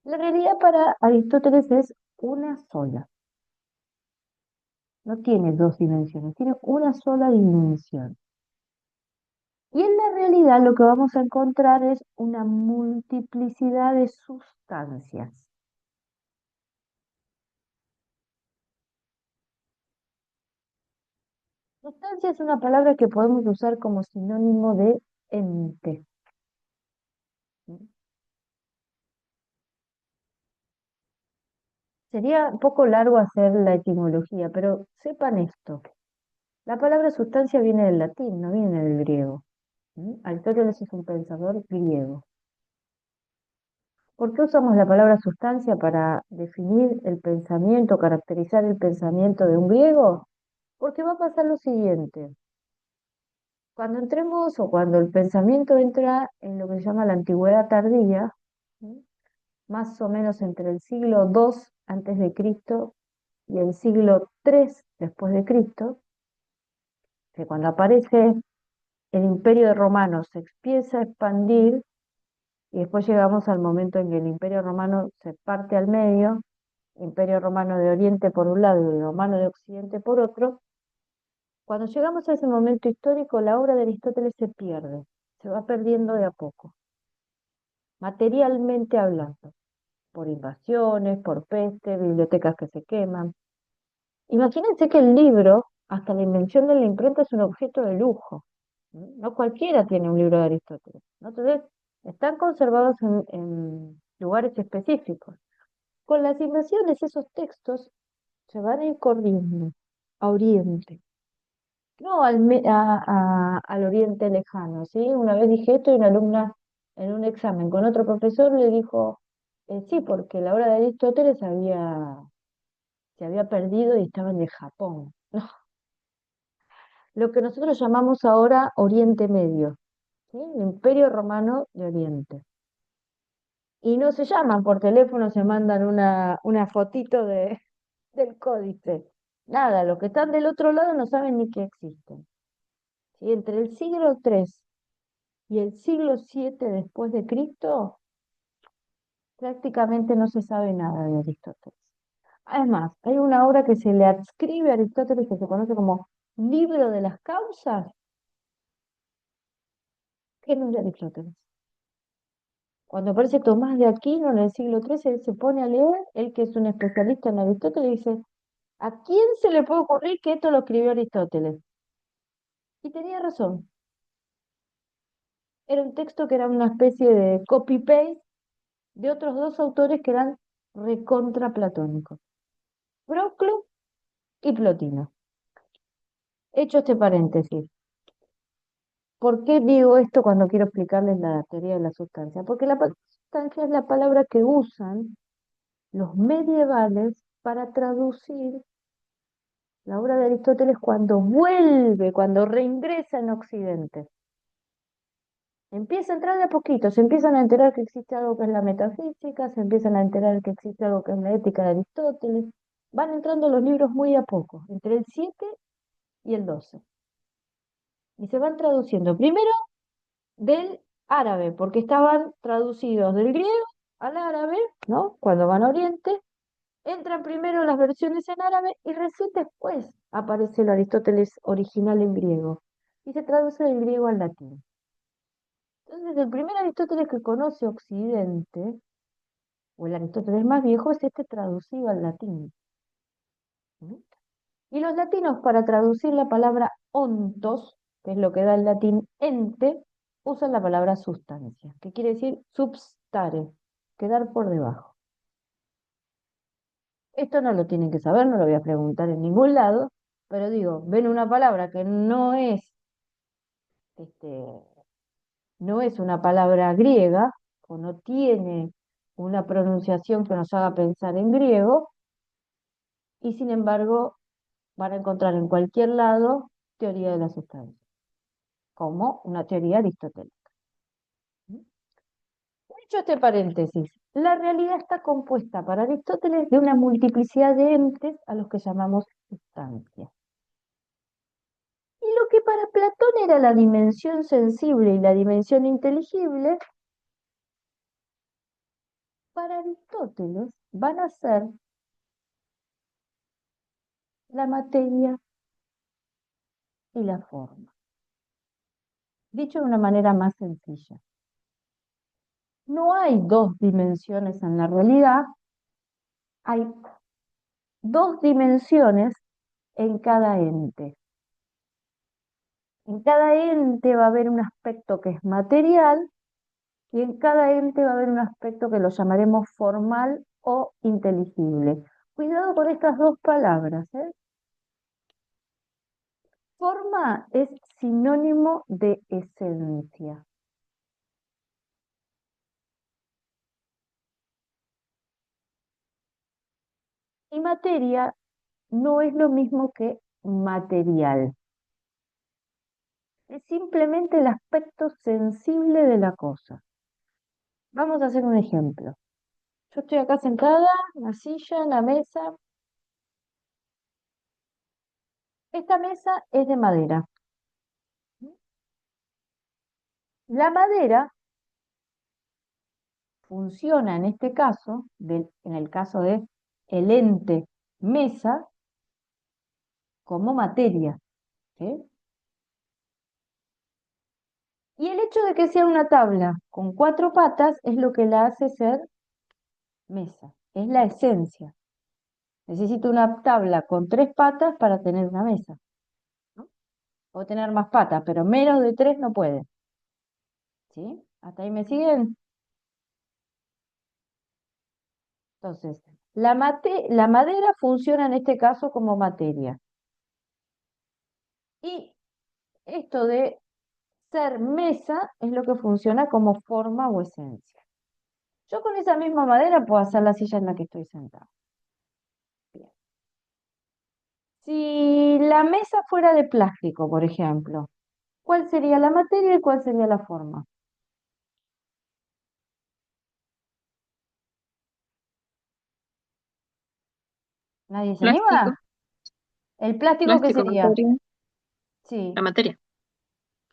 La realidad para Aristóteles es una sola. No tiene dos dimensiones, tiene una sola dimensión. Y en la realidad lo que vamos a encontrar es una multiplicidad de sustancias. Sustancia es una palabra que podemos usar como sinónimo de ente. Sería un poco largo hacer la etimología, pero sepan esto. La palabra sustancia viene del latín, no viene del griego. Aristóteles es un pensador griego. ¿Por qué usamos la palabra sustancia para definir el pensamiento, caracterizar el pensamiento de un griego? Porque va a pasar lo siguiente. Cuando entremos o cuando el pensamiento entra en lo que se llama la antigüedad tardía, ¿sí? Más o menos entre el siglo II antes de Cristo y el siglo III después de Cristo, que cuando aparece el Imperio Romano se empieza a expandir y después llegamos al momento en que el Imperio Romano se parte al medio, Imperio Romano de Oriente por un lado y el Romano de Occidente por otro. Cuando llegamos a ese momento histórico, la obra de Aristóteles se pierde, se va perdiendo de a poco, materialmente hablando, por invasiones, por peste, bibliotecas que se queman. Imagínense que el libro, hasta la invención de la imprenta, es un objeto de lujo. No cualquiera tiene un libro de Aristóteles, ¿no? Entonces, están conservados en lugares específicos. Con las invasiones, esos textos se van a ir corriendo a Oriente, no al Oriente lejano, ¿sí? Una vez dije esto y una alumna en un examen con otro profesor le dijo, sí, porque la obra de Aristóteles se había perdido y estaba en el Japón. No, lo que nosotros llamamos ahora Oriente Medio, ¿sí? El Imperio Romano de Oriente. Y no se llaman por teléfono, se mandan una fotito del códice. Nada, los que están del otro lado no saben ni que existen. ¿Sí? Entre el siglo III y el siglo VII después de Cristo, prácticamente no se sabe nada de Aristóteles. Además, hay una obra que se le adscribe a Aristóteles que se conoce como Libro de las Causas, que no es de Aristóteles. Cuando aparece Tomás de Aquino en el siglo XIII, él se pone a leer, él que es un especialista en Aristóteles, dice, ¿a quién se le puede ocurrir que esto lo escribió Aristóteles? Y tenía razón. Era un texto que era una especie de copy-paste de otros dos autores que eran recontra platónicos, Proclo y Plotino. Hecho este paréntesis, ¿por qué digo esto cuando quiero explicarles la teoría de la sustancia? Porque la sustancia es la palabra que usan los medievales para traducir la obra de Aristóteles cuando vuelve, cuando reingresa en Occidente. Empieza a entrar de a poquito, se empiezan a enterar que existe algo que es la metafísica, se empiezan a enterar que existe algo que es la ética de Aristóteles. Van entrando los libros muy a poco, entre el 7 y el 12. Y se van traduciendo primero del árabe, porque estaban traducidos del griego al árabe, ¿no? Cuando van a Oriente, entran primero las versiones en árabe y recién después aparece el Aristóteles original en griego y se traduce del griego al latín. Entonces, el primer Aristóteles que conoce Occidente, o el Aristóteles más viejo, es este traducido al latín. ¿Mm? Y los latinos, para traducir la palabra ontos, que es lo que da el latín ente, usan la palabra sustancia, que quiere decir substare, quedar por debajo. Esto no lo tienen que saber, no lo voy a preguntar en ningún lado, pero digo, ven una palabra que este, no es una palabra griega, o no tiene una pronunciación que nos haga pensar en griego, y sin embargo van a encontrar en cualquier lado teoría de la sustancia, como una teoría aristotélica. Dicho este paréntesis, la realidad está compuesta para Aristóteles de una multiplicidad de entes a los que llamamos sustancias. Y lo que para Platón era la dimensión sensible y la dimensión inteligible, para Aristóteles van a ser la materia y la forma. Dicho de una manera más sencilla, no hay dos dimensiones en la realidad, hay dos dimensiones en cada ente. En cada ente va a haber un aspecto que es material y en cada ente va a haber un aspecto que lo llamaremos formal o inteligible. Cuidado con estas dos palabras, ¿eh? Forma es sinónimo de esencia. Y materia no es lo mismo que material. Es simplemente el aspecto sensible de la cosa. Vamos a hacer un ejemplo. Yo estoy acá sentada, en la silla, en la mesa. Esta mesa es de madera. La madera funciona en este caso, en el caso de el ente mesa, como materia, ¿sí? Y el hecho de que sea una tabla con 4 patas es lo que la hace ser mesa, es la esencia. Necesito una tabla con 3 patas para tener una mesa, ¿no? Puedo tener más patas, pero menos de 3 no puede. ¿Sí? ¿Hasta ahí me siguen? Entonces, la madera funciona en este caso como materia. Y esto de ser mesa es lo que funciona como forma o esencia. Yo con esa misma madera puedo hacer la silla en la que estoy sentada. Bien. Si la mesa fuera de plástico, por ejemplo, ¿cuál sería la materia y cuál sería la forma? ¿Nadie se Plástico, anima? ¿El plástico qué plástico, sería? materia, Sí. la materia.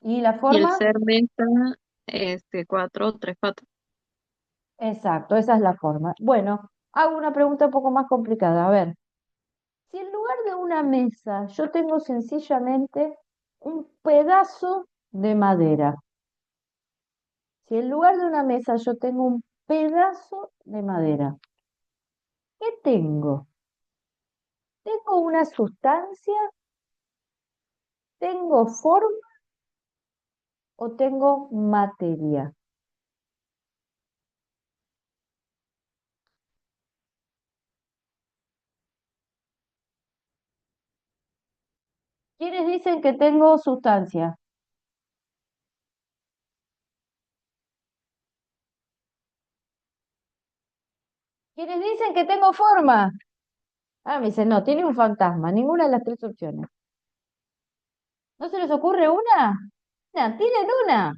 ¿Y la Y el forma? ser mesa es de 4 o 3 patas. Exacto, esa es la forma. Bueno, hago una pregunta un poco más complicada. A ver, si en lugar de una mesa yo tengo sencillamente un pedazo de madera, si en lugar de una mesa yo tengo un pedazo de madera, ¿qué tengo? ¿Tengo una sustancia? ¿Tengo forma o tengo materia? ¿Quiénes dicen que tengo sustancia? ¿Quiénes dicen que tengo forma? Ah, me dicen, no, tiene un fantasma, ninguna de las 3 opciones. ¿No se les ocurre una? Mira, tienen una.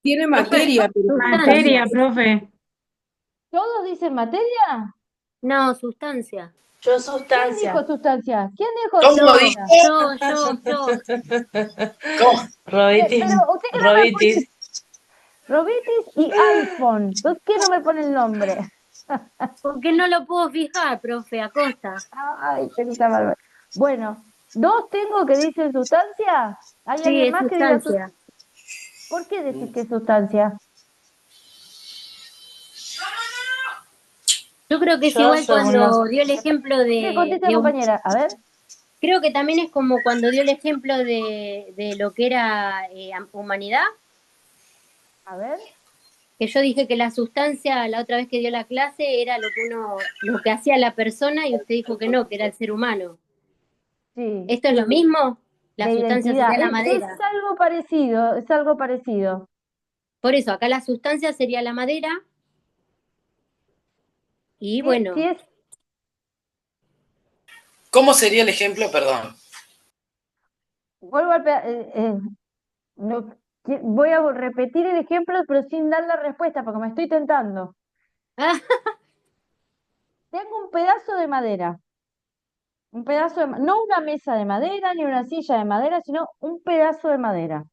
Tiene Profe, materia, pero Materia, Sustancia. profe. ¿Todos dicen materia? No, sustancia. Yo ¿Quién dijo sustancia. sustancia? ¿Quién dijo ¿Cómo Yo, sustancia? dice? yo. ¿Cómo? Pero Robitis, ustedes no me ponen Robitis. Robitis y iPhone. ¿Por qué no me ponen el nombre? ¿Por qué no lo puedo fijar, profe? Acosta. Ay, qué bárbaro. Bueno, ¿dos tengo que dicen sustancia? ¿Hay Sí, alguien es más que diga sustancia. ¿Por qué decís que es sustancia? Yo creo que es Yo igual según los... cuando dio el ejemplo ¿Qué contesta compañera? A ver, creo que también es como cuando dio el ejemplo de lo que era humanidad. a ver. Que yo dije que la sustancia, la otra vez que dio la clase, era lo que hacía la persona y usted dijo que no, que era el ser humano. Sí, ¿Esto es lo mismo? La de sustancia identidad. sería la Es madera. algo parecido, es algo parecido. Por eso, acá la sustancia sería la madera y Si bueno, es, ¿Cómo sería el ejemplo? Perdón. vuelvo al, no, voy a repetir el ejemplo, pero sin dar la respuesta, porque me estoy tentando. ah, Tengo un pedazo de madera, un pedazo de, no una mesa de madera ni una silla de madera, sino un pedazo de madera.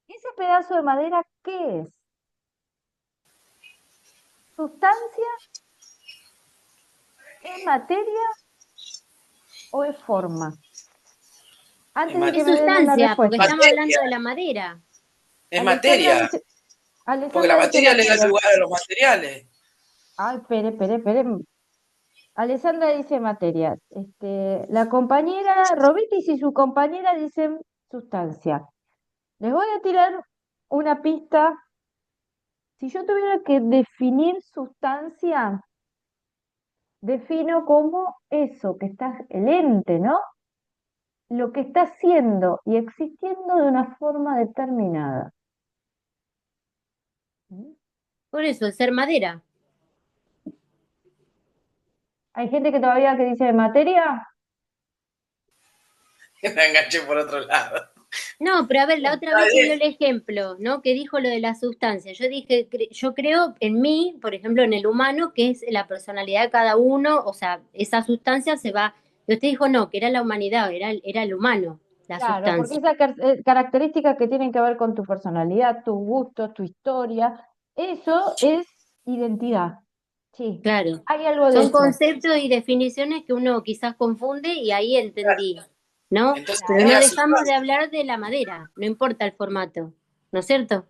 ¿Ese pedazo de madera qué es? ¿Sustancia? ¿Es materia o es forma? Es, Antes de ma- que es me den una sustancia, porque respuesta. estamos hablando materia, de la madera. es Alessandra materia. dice, Porque la Alessandra dice materia le da materia. lugar a los materiales. Ay, espere. Alessandra dice materia. La compañera Robitis y su compañera dicen sustancia. Les voy a tirar una pista. Si yo tuviera que definir sustancia, defino como eso que está, el ente, ¿no? Lo que está siendo y existiendo de una forma determinada. ¿Mm? Por eso, el ser madera. Hay gente que todavía que dice materia. Me enganché por otro lado. No, pero a ver, la otra Está vez que dio bien. el ejemplo, ¿no? Que dijo lo de la sustancia. Yo dije, yo creo en mí, por ejemplo, en el humano, que es la personalidad de cada uno, o sea, esa sustancia se va. Y usted dijo no, que era la humanidad, era el humano, la Claro, porque sustancia. esas características que tienen que ver con tu personalidad, tus gustos, tu historia, eso es identidad. Sí, Claro. hay algo de Son eso. conceptos y definiciones que uno quizás confunde y ahí entendí, ¿no? Entonces Pero no sería Claro, dejamos de sustancia. hablar de la madera, no importa el formato, ¿no es cierto?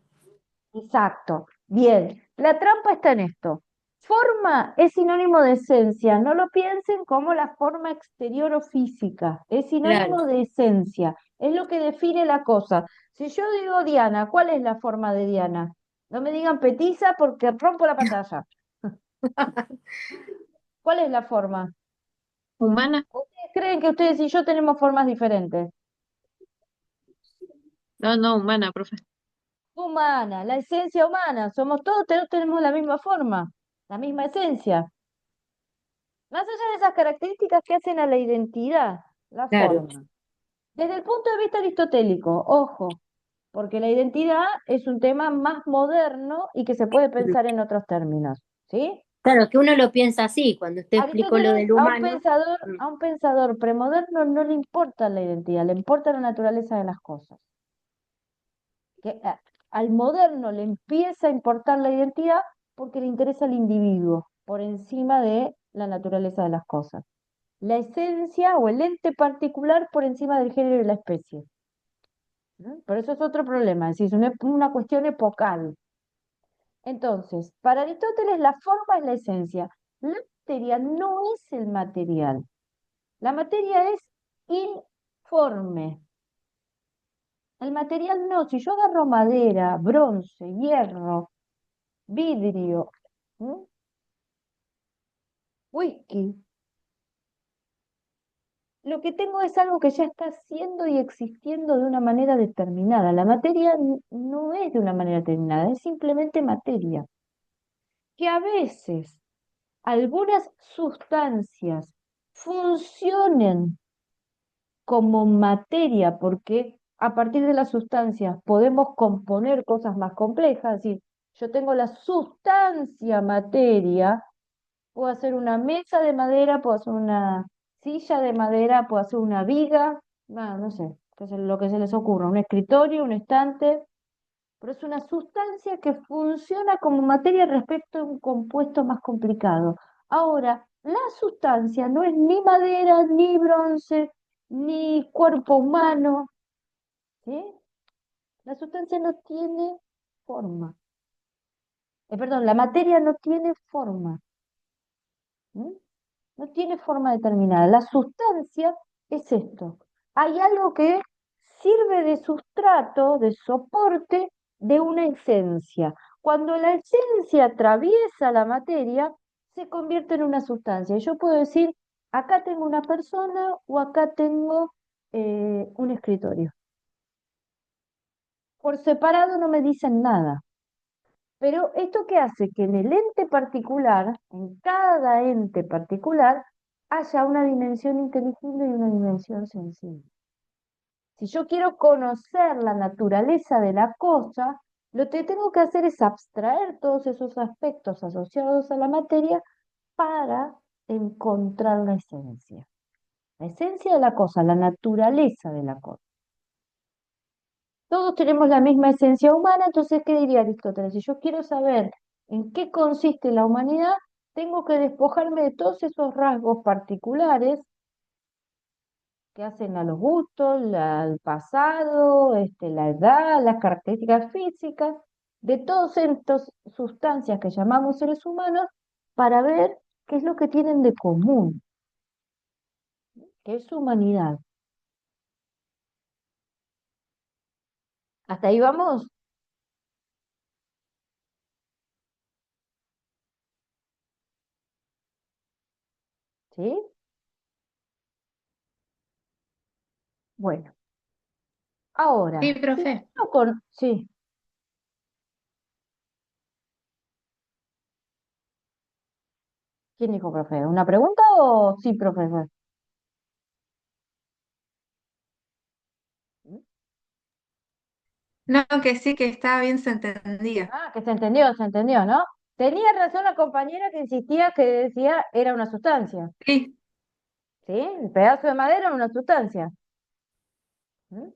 exacto. Bien, la trampa está en esto. Forma es sinónimo de esencia, no lo piensen como la forma exterior o física, es Claro. sinónimo de esencia, es lo que define la cosa. Si yo digo Diana, ¿cuál es la forma de Diana? No me digan petiza porque rompo la pantalla. ¿Cuál es la forma? Humana, ¿Ustedes creen que ustedes y yo tenemos formas diferentes? no, humana, profe. Humana, la esencia humana, somos todos, tenemos la misma forma, la misma esencia. Más allá de esas características que hacen a la identidad, la Claro. forma. Desde el punto de vista aristotélico, ojo, porque la identidad es un tema más moderno y que se puede pensar en otros términos, ¿sí? Claro, que uno lo piensa así, cuando usted explicó lo Aristóteles, del humano. a un pensador premoderno no le importa la identidad, le importa la naturaleza de las cosas. Al moderno le empieza a importar la identidad porque le interesa el individuo por encima de la naturaleza de las cosas. La esencia o el ente particular por encima del género y la especie. ¿No? Pero eso es otro problema, es decir, es una cuestión epocal. Entonces, para Aristóteles la forma es la esencia. La materia no es el material. La materia es informe. El material no. Si yo agarro madera, bronce, hierro, vidrio, ¿m? whisky, lo que tengo es algo que ya está siendo y existiendo de una manera determinada. La materia no es de una manera determinada, es simplemente materia. Que a veces algunas sustancias funcionen como materia, porque a partir de las sustancias podemos componer cosas más complejas, es decir, yo tengo la sustancia materia. Puedo hacer una mesa de madera, puedo hacer una silla de madera, puedo hacer una viga, no sé, lo que se les ocurra, un escritorio, un estante, pero es una sustancia que funciona como materia respecto a un compuesto más complicado. Ahora, la sustancia no es ni madera, ni bronce, ni cuerpo humano, ¿sí? La sustancia no tiene forma. Perdón, la materia no tiene forma. ¿Mm? No tiene forma determinada. La sustancia es esto. Hay algo que sirve de sustrato, de soporte, de una esencia. Cuando la esencia atraviesa la materia, se convierte en una sustancia. Y yo puedo decir, acá tengo una persona o acá tengo un escritorio. Por separado no me dicen nada. Pero esto que hace que en el ente particular, en cada ente particular, haya una dimensión inteligible y una dimensión sensible. Si yo quiero conocer la naturaleza de la cosa, lo que tengo que hacer es abstraer todos esos aspectos asociados a la materia para encontrar la esencia. La esencia de la cosa, la naturaleza de la cosa. Todos tenemos la misma esencia humana, entonces, ¿qué diría Aristóteles? Si yo quiero saber en qué consiste la humanidad, tengo que despojarme de todos esos rasgos particulares que hacen a los gustos, al pasado, la edad, las características físicas, de todas estas sustancias que llamamos seres humanos, para ver qué es lo que tienen de común, qué es su humanidad. ¿Hasta ahí vamos? ¿Sí? Bueno, Sí, ahora, profe. sí, ¿quién dijo profe? ¿Una pregunta o sí, profesor? No, que sí, que estaba bien, se entendía. Ah, que se entendió, ¿no? Tenía razón la compañera que insistía que decía era una sustancia, Sí, ¿sí? El pedazo de madera era una sustancia. ¿Mm?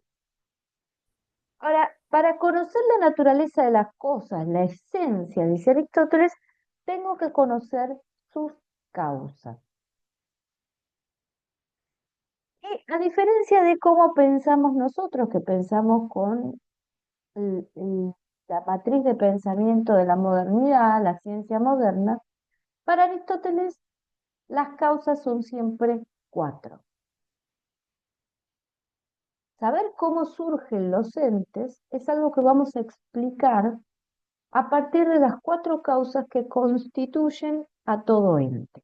Ahora, para conocer la naturaleza de las cosas, la esencia, dice Aristóteles, tengo que conocer sus causas. Y a diferencia de cómo pensamos nosotros, que pensamos con el- el- la matriz de pensamiento de la modernidad, la ciencia moderna, para Aristóteles las causas son siempre cuatro. Saber cómo surgen los entes es algo que vamos a explicar a partir de las cuatro causas que constituyen a todo ente.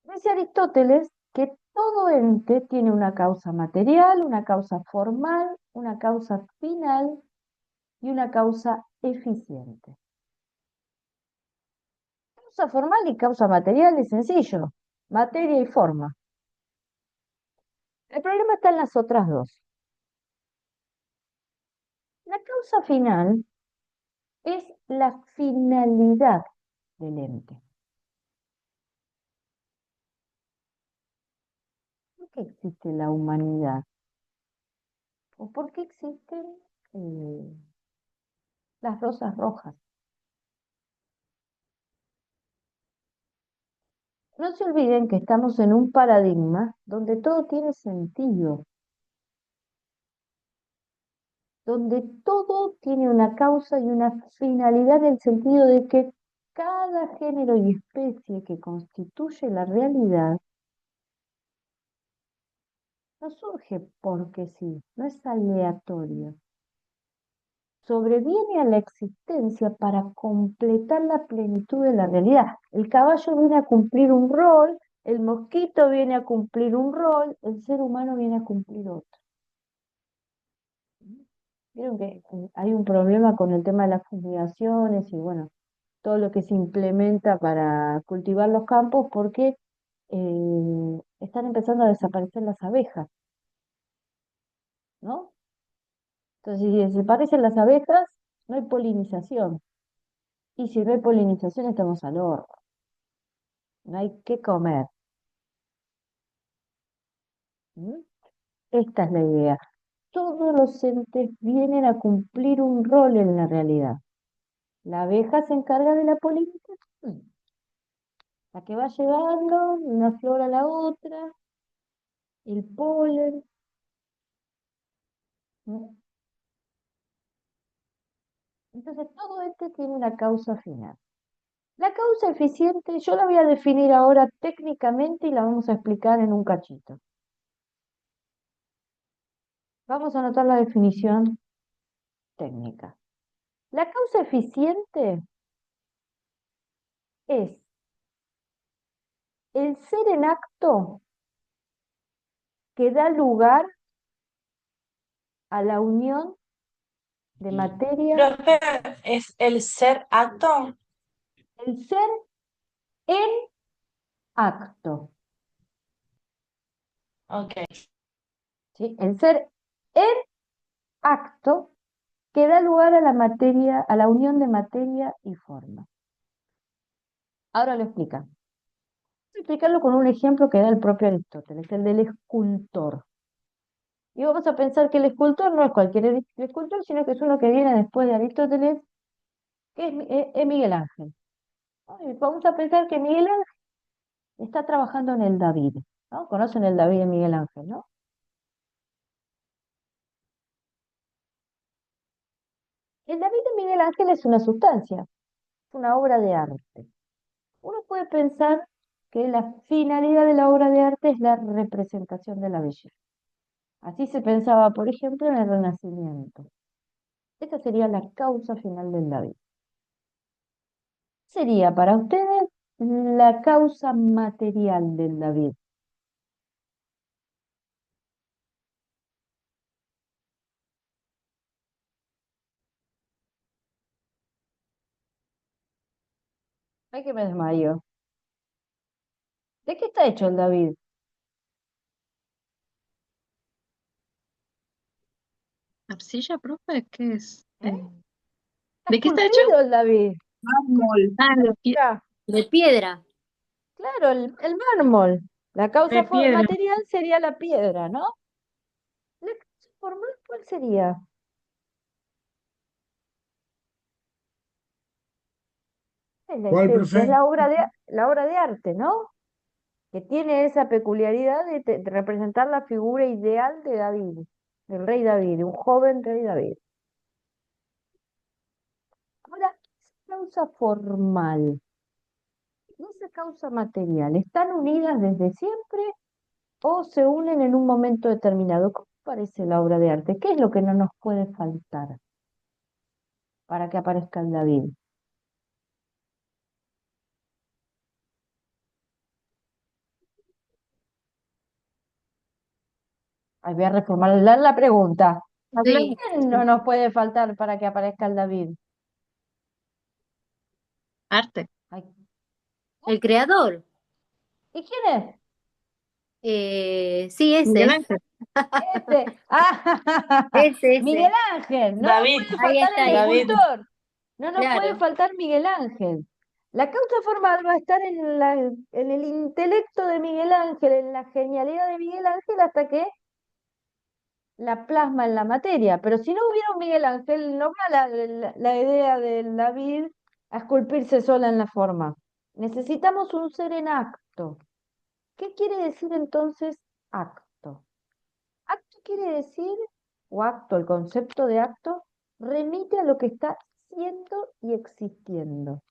Dice Aristóteles que todo ente tiene una causa material, una causa formal, una causa final y una causa eficiente. Causa formal y causa material es sencillo, materia y forma. El problema está en las otras dos. La causa final es la finalidad del ente. ¿Por qué existe la humanidad? ¿O por qué existen eh, las rosas rojas? No se olviden que estamos en un paradigma donde todo tiene sentido, donde todo tiene una causa y una finalidad en el sentido de que cada género y especie que constituye la realidad no surge porque sí, no es aleatorio. Sobreviene a la existencia para completar la plenitud de la realidad. El caballo viene a cumplir un rol, el mosquito viene a cumplir un rol, el ser humano viene a cumplir otro. Vieron que hay un problema con el tema de las fumigaciones y bueno, todo lo que se implementa para cultivar los campos porque están empezando a desaparecer las abejas, ¿no? Entonces, si desaparecen las abejas, no hay polinización. Y si no hay polinización, estamos al horno. No hay que comer. ¿Mm? Esta es la idea. Todos los entes vienen a cumplir un rol en la realidad. La abeja se encarga de la polinización, la que va llevando de una flor a la otra, el polen. ¿Mm? Entonces, todo esto tiene una causa final. La causa eficiente, yo la voy a definir ahora técnicamente y la vamos a explicar en un cachito. Vamos a anotar la definición técnica. La causa eficiente es el ser en acto que da lugar a la unión de materia, Profe, ¿es el ser acto? el ser en acto, Ok. ¿sí? El ser en acto que da lugar a la materia, a la unión de materia y forma. Ahora lo explica. Voy a explicarlo con un ejemplo que da el propio Aristóteles, el del escultor. Y vamos a pensar que el escultor no es cualquier escultor, sino que es uno que viene después de Aristóteles, que es Miguel Ángel. Y vamos a pensar que Miguel Ángel está trabajando en el David, ¿no? Conocen el David de Miguel Ángel, ¿no? El David de Miguel Ángel es una sustancia, es una obra de arte. Uno puede pensar que la finalidad de la obra de arte es la representación de la belleza. Así se pensaba, por ejemplo, en el Renacimiento. Esa sería la causa final del David. Sería para ustedes la causa material del David. Ay, que me desmayo. ¿De qué está hecho el David? ¿Arcilla, profe? ¿Qué es? ¿Eh? Está ¿De qué está hecho? esculpido el David. Mármol. Ah, Mira, De piedra. claro, el mármol. La causa De piedra. material sería la piedra, ¿no? ¿La causa formal cuál sería? ¿Cuál, Que es profe? la obra de arte, ¿no? Que tiene esa peculiaridad de representar la figura ideal de David, del rey David, de un joven rey David. Ahora, esa causa formal y esa causa material, ¿están unidas desde siempre o se unen en un momento determinado? ¿Cómo parece la obra de arte? ¿Qué es lo que no nos puede faltar para que aparezca el David? Ay, voy a reformar la pregunta. Sí. ¿Qué no nos puede faltar para que aparezca el David? Arte. Ay, El creador. ¿y quién es? Sí, Miguel ese. Ángel. Ese. Ah, Ese, Miguel ese. Ángel. No nos David, puede Ahí faltar está, el ahí David, está. escultor. No nos puede Claro. faltar Miguel Ángel. La causa formal va a estar en el intelecto de Miguel Ángel, en la genialidad de Miguel Ángel, hasta que la plasma en la materia. Pero si no hubiera un Miguel Ángel, no va la idea del David a esculpirse sola en la forma. Necesitamos un ser en acto. ¿Qué quiere decir entonces acto? Acto quiere decir, o acto, el concepto de acto, remite a lo que está siendo y existiendo.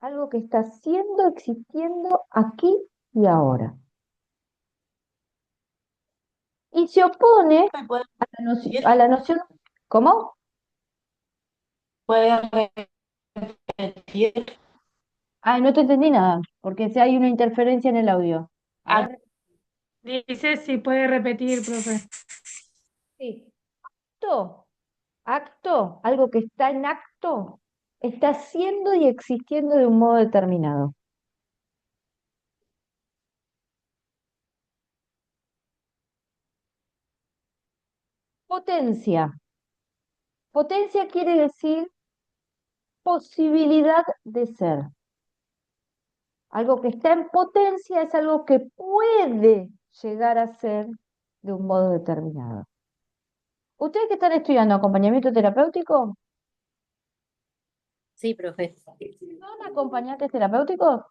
Algo que está siendo, existiendo aquí y ahora. Y se opone ¿me puede a repetir? a la noción, ¿cómo? ¿Puede repetir? Ay, no te entendí nada, porque si hay una interferencia en el audio. A Ac- ver, Dice si puede repetir, profe. sí. Acto, acto, algo que está en acto, está siendo y existiendo de un modo determinado. Potencia. Potencia quiere decir posibilidad de ser. Algo que está en potencia es algo que puede llegar a ser de un modo determinado. ¿Ustedes que están estudiando acompañamiento terapéutico? Sí, profe. ¿Son acompañantes terapéuticos?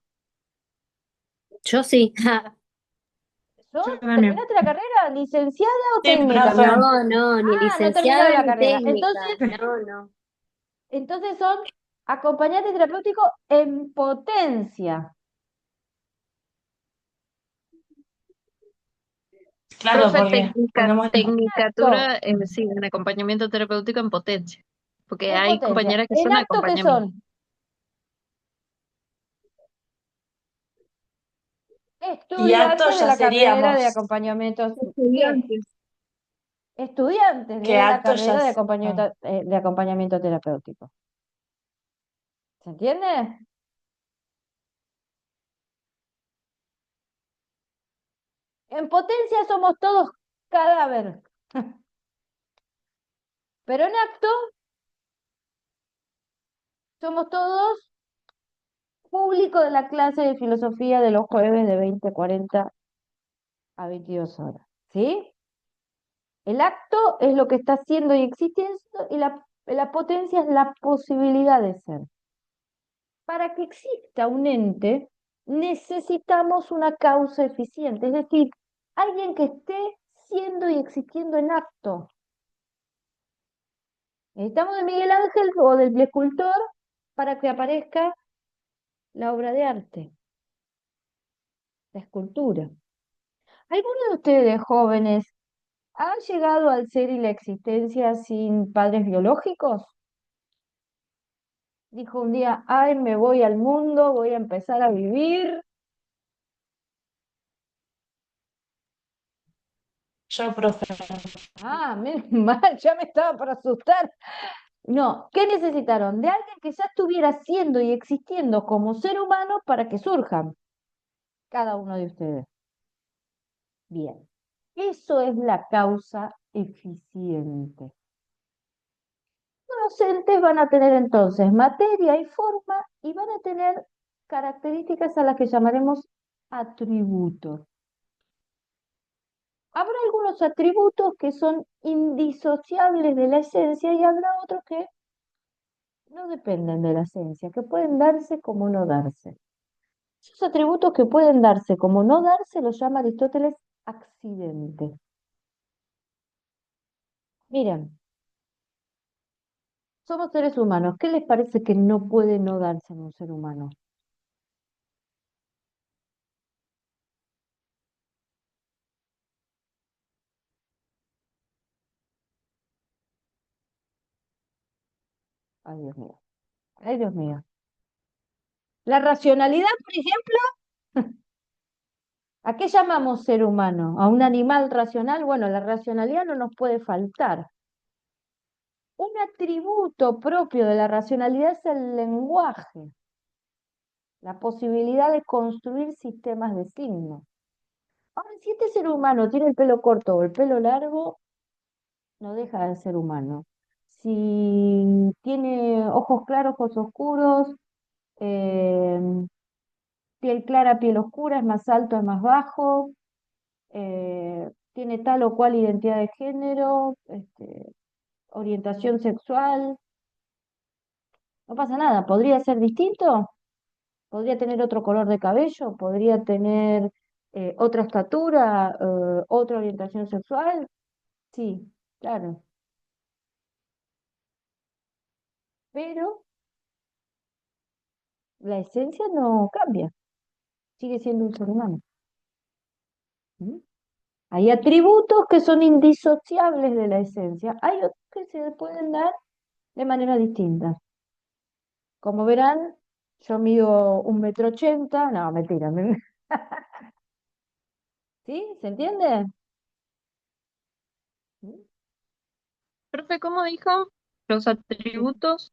Yo sí. Yo también. ¿Terminaste la carrera? ¿Licenciada o Sí, técnica? profe. No, no, ni Ah, no terminado licenciada la ni carrera. técnica. No, no. Entonces son acompañantes terapéuticos en potencia. Claro, Profe, porque ponemos Acto, tecnicatura, sí, en acompañamiento terapéutico en potencia, porque en hay potencia. compañeras que ¿En son acto qué acompañamiento. son? y acto Estudiantes de ya la carrera de seríamos, acompañamiento. ¿Qué? Estudiantes. Estudiantes que de la acto ya carrera es, no. de acompañamiento terapéutico. ¿Se entiende? En potencia somos todos cadáver, pero en acto somos todos público de la clase de filosofía de los jueves de 20:40 a 22 horas. ¿Sí? El acto es lo que está haciendo y existiendo y la potencia es la posibilidad de ser. Para que exista un ente, necesitamos una causa eficiente, es decir, alguien que esté siendo y existiendo en acto. Necesitamos de Miguel Ángel o del escultor para que aparezca la obra de arte, la escultura. ¿Alguno de ustedes jóvenes ha llegado al ser y la existencia sin padres biológicos? Dijo un día, ay, me voy al mundo, voy a empezar a vivir. Yo, profe, Ah, menos mal, ya me estaba para asustar. No, ¿qué necesitaron? De alguien que ya estuviera siendo y existiendo como ser humano para que surjan cada uno de ustedes. Bien, eso es la causa eficiente. Los docentes van a tener entonces materia y forma y van a tener características a las que llamaremos atributos. Habrá algunos atributos que son indisociables de la esencia y habrá otros que no dependen de la esencia, que pueden darse como no darse. Esos atributos que pueden darse como no darse los llama Aristóteles accidentes. Miren, somos seres humanos. ¿Qué les parece que no puede no darse en un ser humano? Ay, Dios mío. Ay, Dios mío. La racionalidad, por ejemplo, ¿a qué llamamos ser humano? ¿A un animal racional? Bueno, la racionalidad no nos puede faltar. Un atributo propio de la racionalidad es el lenguaje, la posibilidad de construir sistemas de signos. Ahora, si este ser humano tiene el pelo corto o el pelo largo, no deja de ser humano. Si tiene ojos claros, ojos oscuros, eh, piel clara, piel oscura, es más alto, es más bajo, tiene tal o cual identidad de género, orientación sexual, no pasa nada. ¿Podría ser distinto? ¿Podría tener otro color de cabello? ¿Podría tener otra estatura, otra orientación sexual? Sí, claro. Pero la esencia no cambia, sigue siendo un ser humano. ¿Mm? Hay atributos que son indisociables de la esencia, hay otros que se pueden dar de manera distinta. Como verán, yo mido 1,80 m, no, mentira. ¿Sí? ¿Se entiende? ¿Mm? Profe, ¿cómo dijo? Los Sí. atributos,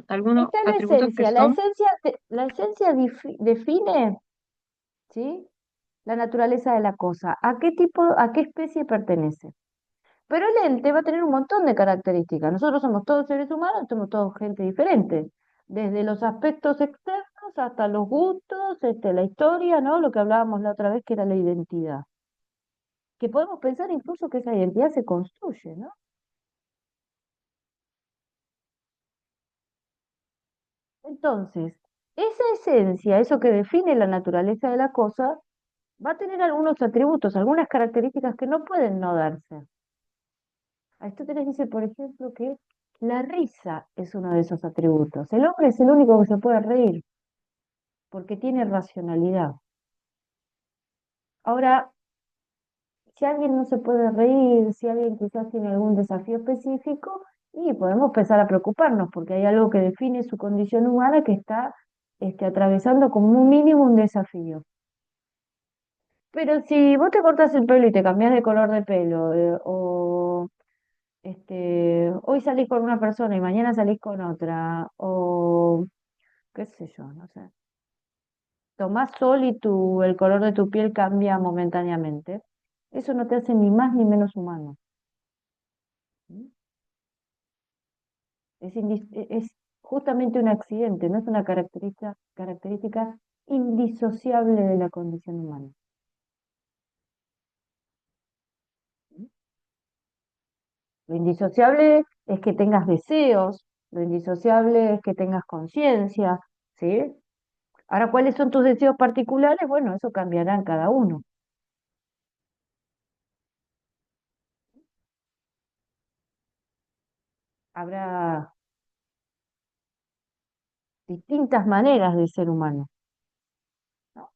algunos Esta es la atributos que esencia. La son. esencia, la esencia define, ¿sí? La naturaleza de la cosa, a qué tipo, a qué especie pertenece. Pero el ente va a tener un montón de características. Nosotros somos todos seres humanos, somos todos gente diferente. Desde los aspectos externos hasta los gustos, la historia, ¿no? Lo que hablábamos la otra vez, que era la identidad. Que podemos pensar incluso que esa identidad se construye, ¿no? Entonces, esa esencia, eso que define la naturaleza de la cosa, va a tener algunos atributos, algunas características que no pueden no darse. Aristóteles dice, por ejemplo, que la risa es uno de esos atributos. El hombre es el único que se puede reír porque tiene racionalidad. Ahora, si alguien no se puede reír, si alguien quizás tiene algún desafío específico, y podemos empezar a preocuparnos, porque hay algo que define su condición humana que está atravesando como un mínimo un desafío. Pero si vos te cortas el pelo y te cambias de color de pelo, o hoy salís con una persona y mañana salís con otra, o qué sé yo, no sé. Tomás sol y el color de tu piel cambia momentáneamente. Eso no te hace ni más ni menos humano. ¿Mm? Es justamente un accidente, no es una característica indisociable de la condición humana. ¿Mm? Lo indisociable es que tengas deseos, lo indisociable es que tengas conciencia, ¿sí? Ahora, ¿cuáles son tus deseos particulares? Bueno, eso cambiará en cada uno. Habrá distintas maneras de ser humano, ¿no?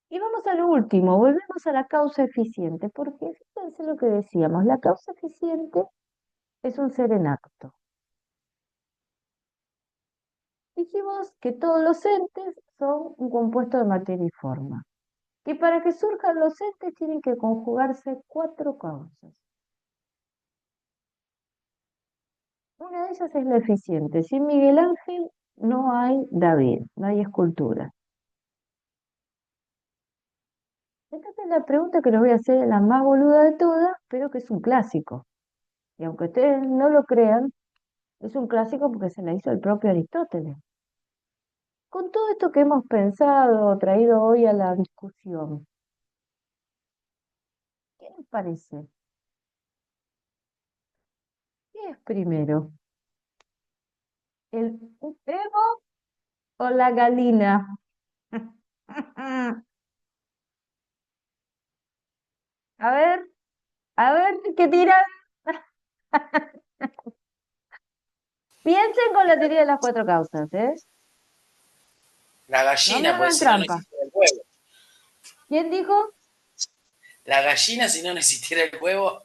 Y vamos a lo último, volvemos a la causa eficiente, porque fíjense lo que decíamos, la causa eficiente es un ser en acto. Dijimos que todos los entes son un compuesto de materia y forma, y para que surjan los entes tienen que conjugarse cuatro causas. Una de ellas es la eficiente. Sin Miguel Ángel no hay David, no hay escultura. Entonces la pregunta que les voy a hacer es la más boluda de todas, pero que es un clásico. Y aunque ustedes no lo crean, es un clásico porque se la hizo el propio Aristóteles. Con todo esto que hemos pensado, traído hoy a la discusión, ¿qué les parece? ¿Qué es primero? ¿El huevo o la gallina? A a ver, ¿qué tiran? Piensen con la teoría de las cuatro causas, ¿eh? La No me gallina, porque hagan si no, no trampa. existiera el huevo. ¿Quién dijo? La gallina, si no, no existiera el huevo,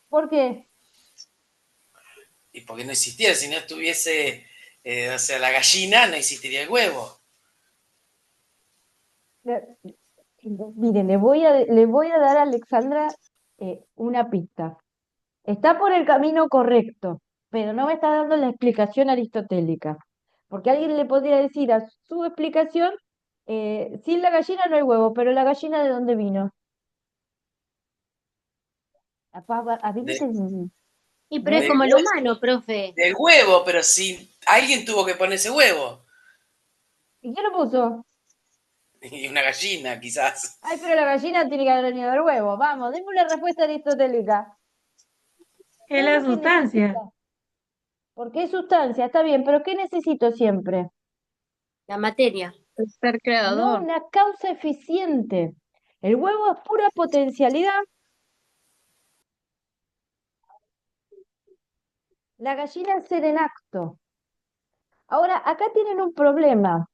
¿Por qué? y porque no existiera, si no estuviese, o sea, la gallina, no existiría el huevo. Le- Mire, le voy a dar a Alexandra una pista. Está por el camino correcto, pero no me está dando la explicación aristotélica. Porque alguien le podría decir a su explicación, sin la gallina no hay huevo, pero la gallina ¿de dónde vino? De- Y pero es ¿Ves? del, como el hue- humano, profe. del huevo, pero si alguien tuvo que poner ese huevo. ¿Y quién lo puso? Y una gallina, quizás. Ay, pero la gallina tiene que haber venido del huevo. Vamos, denme una respuesta aristotélica. ¿Qué Es es la lo que necesita? sustancia. Porque es sustancia, está bien, pero ¿qué necesito siempre? La materia. El ser No creador. una causa eficiente. El huevo es pura potencialidad, la gallina es ser en acto. Ahora, acá tienen un problema,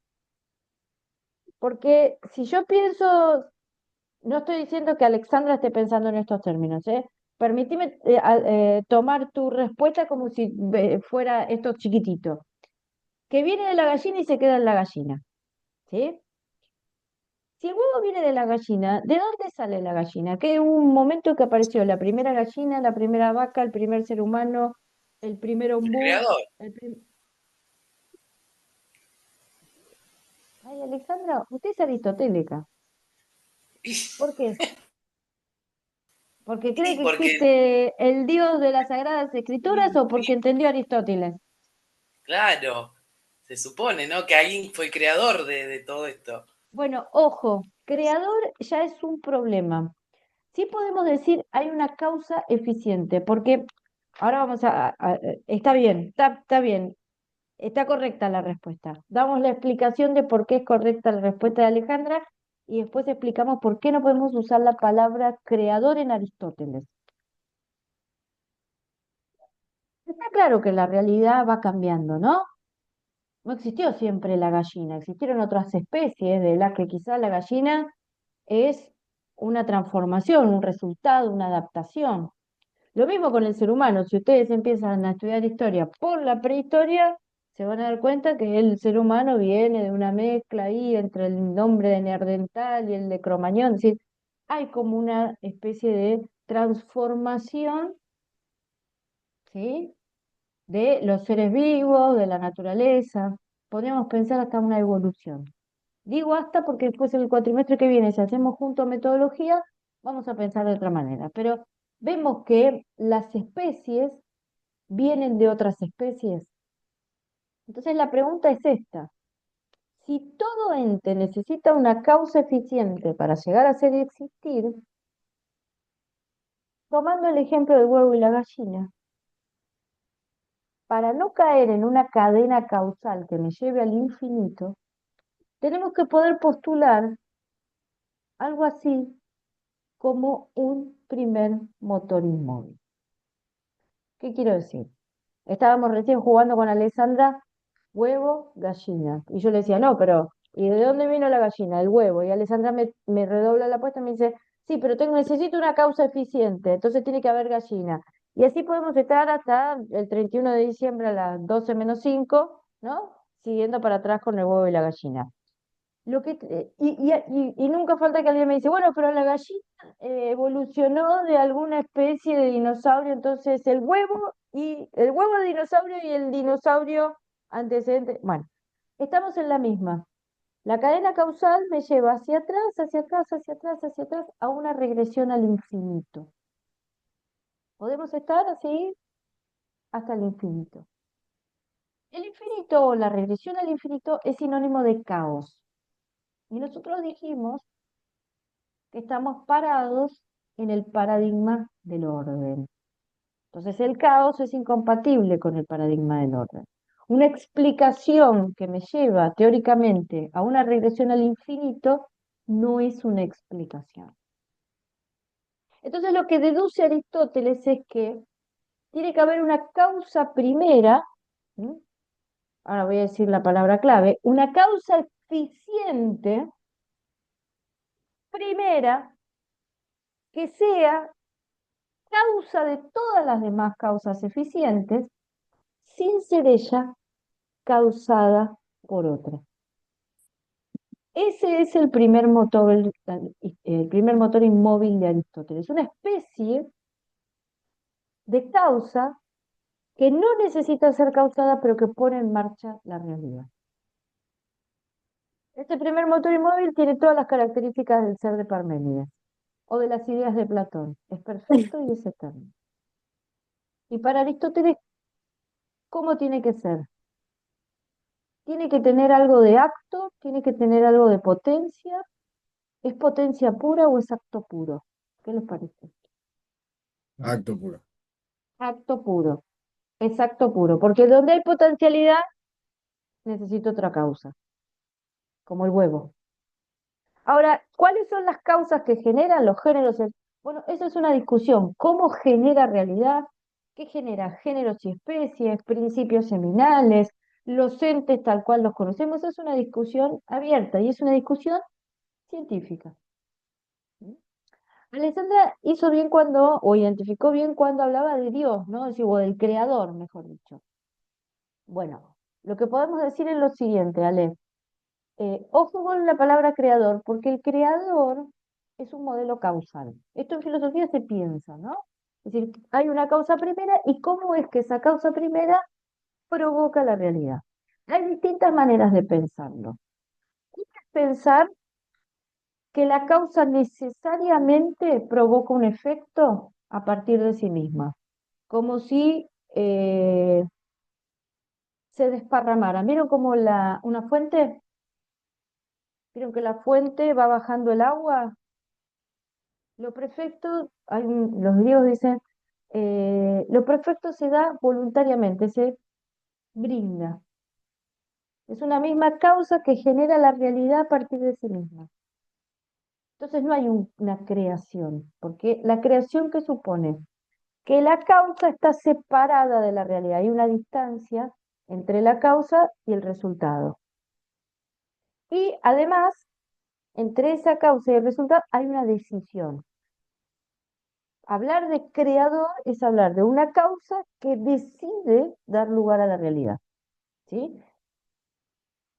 porque si yo pienso, no estoy diciendo que Alexandra esté pensando en estos términos, ¿eh? Permíteme tomar tu respuesta como si fuera esto chiquitito, que viene de la gallina y se queda en la gallina, ¿sí? Si el huevo viene de la gallina, ¿de dónde sale la gallina? ¿Qué hubo un momento que apareció la primera gallina, la primera vaca, el primer ser humano, el primer El ombú? creador. Ay, Alexandra, usted es aristotélica. ¿Por qué? ¿Porque cree Y que porque, existe el Dios de las Sagradas Escrituras o porque entendió a Aristóteles? claro, se supone, ¿no? Que alguien fue el creador de todo esto. Bueno, ojo, creador ya es un problema. Sí podemos decir hay una causa eficiente, porque ahora vamos está bien, está bien, está correcta la respuesta. Damos la explicación de por qué es correcta la respuesta de Alejandra y después explicamos por qué no podemos usar la palabra creador en Aristóteles. Está claro que la realidad va cambiando, ¿no? No existió siempre la gallina, existieron otras especies de las que quizá la gallina es una transformación, un resultado, una adaptación. Lo mismo con el ser humano, si ustedes empiezan a estudiar historia por la prehistoria, se van a dar cuenta que el ser humano viene de una mezcla ahí entre el nombre de Neandertal y el de Cromañón, es decir, hay como una especie de transformación, ¿sí? De los seres vivos, de la naturaleza. Podríamos pensar hasta una evolución. Digo hasta porque después en el cuatrimestre que viene, si hacemos junto metodología, vamos a pensar de otra manera. Pero vemos que las especies vienen de otras especies. Entonces la pregunta es esta. Si todo ente necesita una causa eficiente para llegar a ser y existir, tomando el ejemplo del huevo y la gallina, para no caer en una cadena causal que me lleve al infinito, tenemos que poder postular algo así como un primer motor inmóvil. ¿Qué quiero decir? Estábamos recién jugando con Alessandra, huevo, gallina. Y yo le decía, no, pero ¿y de dónde vino la gallina? El huevo. Y Alessandra me redobla la apuesta y me dice, sí, pero necesito una causa eficiente, entonces tiene que haber gallina. Y así podemos estar hasta el 31 de diciembre a las 12 menos 5, ¿no? Siguiendo para atrás con el huevo y la gallina. Y nunca falta que alguien me dice, bueno, pero la gallina evolucionó de alguna especie de dinosaurio, entonces el huevo de dinosaurio y el dinosaurio antecedente, bueno, estamos en la misma. La cadena causal me lleva hacia atrás, hacia atrás, hacia atrás, hacia atrás, a una regresión al infinito. Podemos estar así hasta el infinito. El infinito o la regresión al infinito es sinónimo de caos. Y nosotros dijimos que estamos parados en el paradigma del orden. Entonces el caos es incompatible con el paradigma del orden. Una explicación que me lleva teóricamente a una regresión al infinito no es una explicación. Entonces lo que deduce Aristóteles es que tiene que haber una causa primera, ¿sí? Ahora voy a decir la palabra clave, una causa eficiente primera que sea causa de todas las demás causas eficientes, sin ser ella causada por otra. Ese es el primer motor inmóvil de Aristóteles, una especie de causa que no necesita ser causada, pero que pone en marcha la realidad. Este primer motor inmóvil tiene todas las características del ser de Parménides o de las ideas de Platón. Es perfecto y es eterno. Y para Aristóteles, ¿cómo tiene que ser? Tiene que tener algo de acto, tiene que tener algo de potencia. ¿Es potencia pura o es acto puro? ¿Qué les parece? Acto puro. Acto puro. Es acto puro. Porque donde hay potencialidad, necesito otra causa, como el huevo. Ahora, ¿cuáles son las causas que generan los géneros? Bueno, eso es una discusión. ¿Cómo genera realidad? ¿Qué genera géneros y especies? ¿Principios seminales? ¿Los entes tal cual los conocemos? Es una discusión abierta y es una discusión científica. Alessandra hizo bien o identificó bien cuando hablaba de Dios, ¿no? Es decir, o del creador, mejor dicho. Bueno, lo que podemos decir es lo siguiente, Ale. Ojo con la palabra creador, porque el creador es un modelo causal. Esto en filosofía se piensa, ¿no? Es decir, hay una causa primera y cómo es que esa causa primera provoca la realidad. Hay distintas maneras de pensarlo. Una es pensar que la causa necesariamente provoca un efecto a partir de sí misma, como si se desparramara. ¿Vieron como una fuente? ¿Vieron que la fuente va bajando el agua? Lo perfecto, los griegos dicen, lo perfecto se da voluntariamente, se brinda. Es una misma causa que genera la realidad a partir de sí misma. Entonces no hay una creación, porque la creación que supone que la causa está separada de la realidad, hay una distancia entre la causa y el resultado. Y además, entre esa causa y el resultado hay una decisión. Hablar de creador es hablar de una causa que decide dar lugar a la realidad, ¿sí?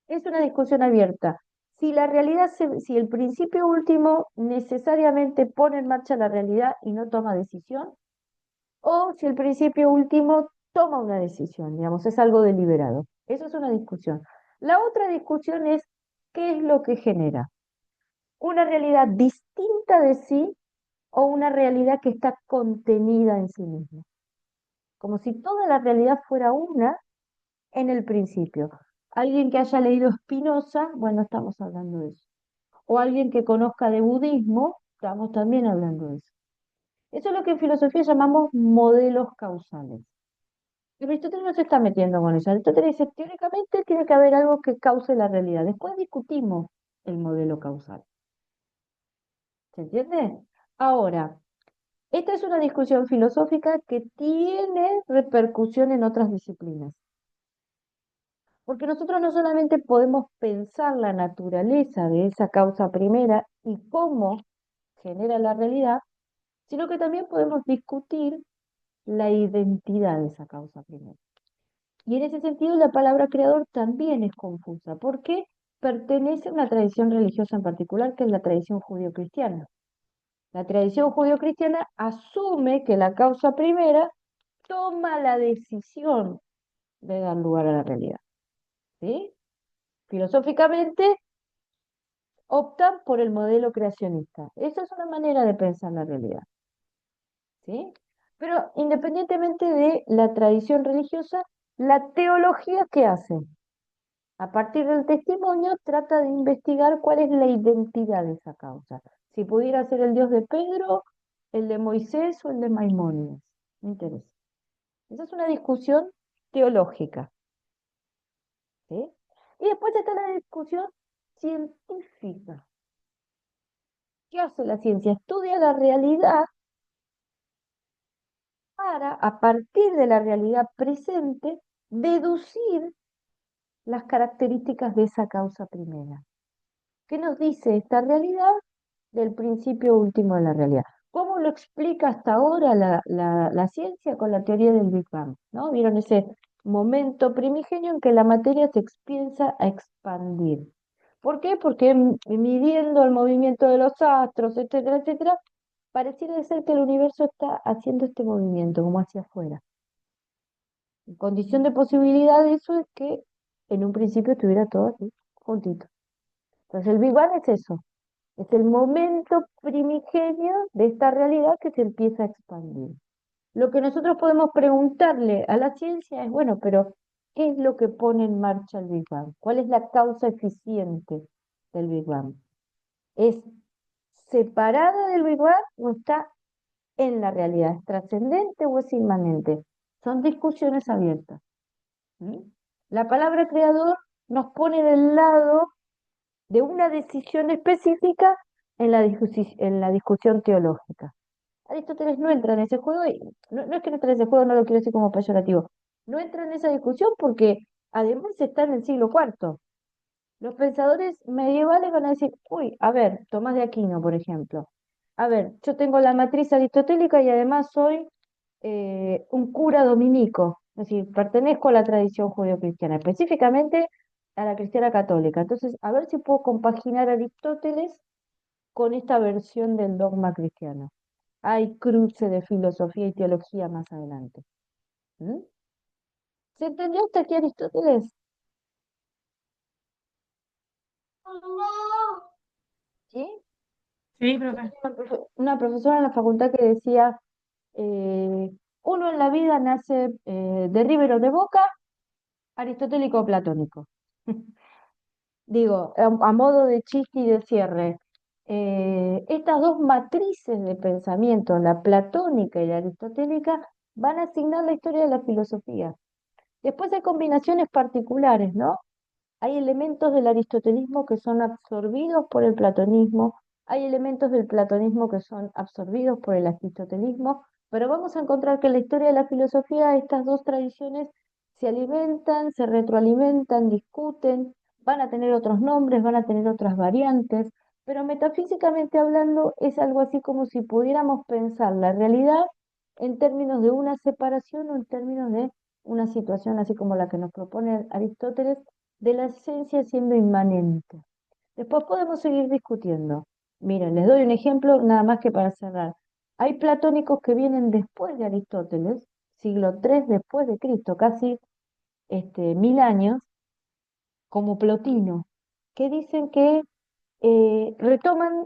Es una discusión abierta. Si la realidad, si el principio último necesariamente pone en marcha la realidad y no toma decisión, o si el principio último toma una decisión, digamos, es algo deliberado. Eso es una discusión. La otra discusión es qué es lo que genera una realidad distinta de sí o una realidad que está contenida en sí misma. Como si toda la realidad fuera una en el principio. Alguien que haya leído Spinoza, bueno, estamos hablando de eso. O alguien que conozca de budismo, estamos también hablando de eso. Eso es lo que en filosofía llamamos modelos causales. Aristóteles no se está metiendo con eso. Aristóteles dice, teóricamente tiene que haber algo que cause la realidad. Después discutimos el modelo causal. ¿Se entiende? Ahora, esta es una discusión filosófica que tiene repercusión en otras disciplinas. Porque nosotros no solamente podemos pensar la naturaleza de esa causa primera y cómo genera la realidad, sino que también podemos discutir la identidad de esa causa primera. Y en ese sentido la palabra creador también es confusa, porque pertenece a una tradición religiosa en particular, que es la tradición judío-cristiana. La tradición judío-cristiana asume que la causa primera toma la decisión de dar lugar a la realidad. ¿Sí? Filosóficamente optan por el modelo creacionista. Esa es una manera de pensar la realidad. ¿Sí? Pero independientemente de la tradición religiosa, la teología, ¿qué hace? A partir del testimonio trata de investigar cuál es la identidad de esa causa. Si pudiera ser el Dios de Pedro, el de Moisés o el de Maimónides. Me interesa. Esa es una discusión teológica. ¿Sí? Y después está la discusión científica. ¿Qué hace la ciencia? Estudia la realidad para, a partir de la realidad presente, deducir las características de esa causa primera. ¿Qué nos dice esta realidad del principio último de la realidad? ¿Cómo lo explica hasta ahora la ciencia con la teoría del Big Bang? ¿No? ¿Vieron ese momento primigenio en que la materia se empieza a expandir? ¿Por qué? Porque midiendo el movimiento de los astros, etcétera, etcétera, pareciera ser que el universo está haciendo este movimiento como hacia afuera. En condición de posibilidad de eso es que en un principio estuviera todo así, juntito. Entonces el Big Bang es eso, es el momento primigenio de esta realidad que se empieza a expandir. Lo que nosotros podemos preguntarle a la ciencia es, bueno, pero ¿qué es lo que pone en marcha el Big Bang? ¿Cuál es la causa eficiente del Big Bang? ¿Es separada del Big Bang o está en la realidad? ¿Es trascendente o es inmanente? Son discusiones abiertas. ¿Mm? La palabra creador nos pone del lado de una decisión específica en la discusión teológica. Aristóteles no entra en ese juego, y no es que no entre en ese juego, no lo quiero decir como peyorativo, no entra en esa discusión porque además está en el siglo IV. Los pensadores medievales van a decir, uy, a ver, Tomás de Aquino, por ejemplo, a ver, yo tengo la matriz aristotélica y además soy un cura dominico, es decir, pertenezco a la tradición judeocristiana, específicamente a la cristiana católica. Entonces, a ver si puedo compaginar a Aristóteles con esta versión del dogma cristiano. Hay cruce de filosofía y teología más adelante. ¿Mm? ¿Se entendió hasta aquí Aristóteles? ¿Sí? Sí, Yo profe. tenía una profesora en la facultad que decía, eh, uno en la vida nace de River o de Boca, aristotélico o platónico. Digo, a modo de chiste y de cierre, estas dos matrices de pensamiento, la platónica y la aristotélica, van a asignar la historia de la filosofía. Después hay combinaciones particulares, ¿no? Hay elementos del aristotelismo que son absorbidos por el platonismo, hay elementos del platonismo que son absorbidos por el aristotelismo, pero vamos a encontrar que en la historia de la filosofía estas dos tradiciones se alimentan, se retroalimentan, discuten, van a tener otros nombres, van a tener otras variantes, pero metafísicamente hablando es algo así como si pudiéramos pensar la realidad en términos de una separación o en términos de una situación así como la que nos propone Aristóteles, de la esencia siendo inmanente. Después podemos seguir discutiendo. Miren, les doy un ejemplo nada más que para cerrar. Hay platónicos que vienen después de Aristóteles, siglo III después de Cristo, casi 1000 años, como Plotino, que dicen que retoman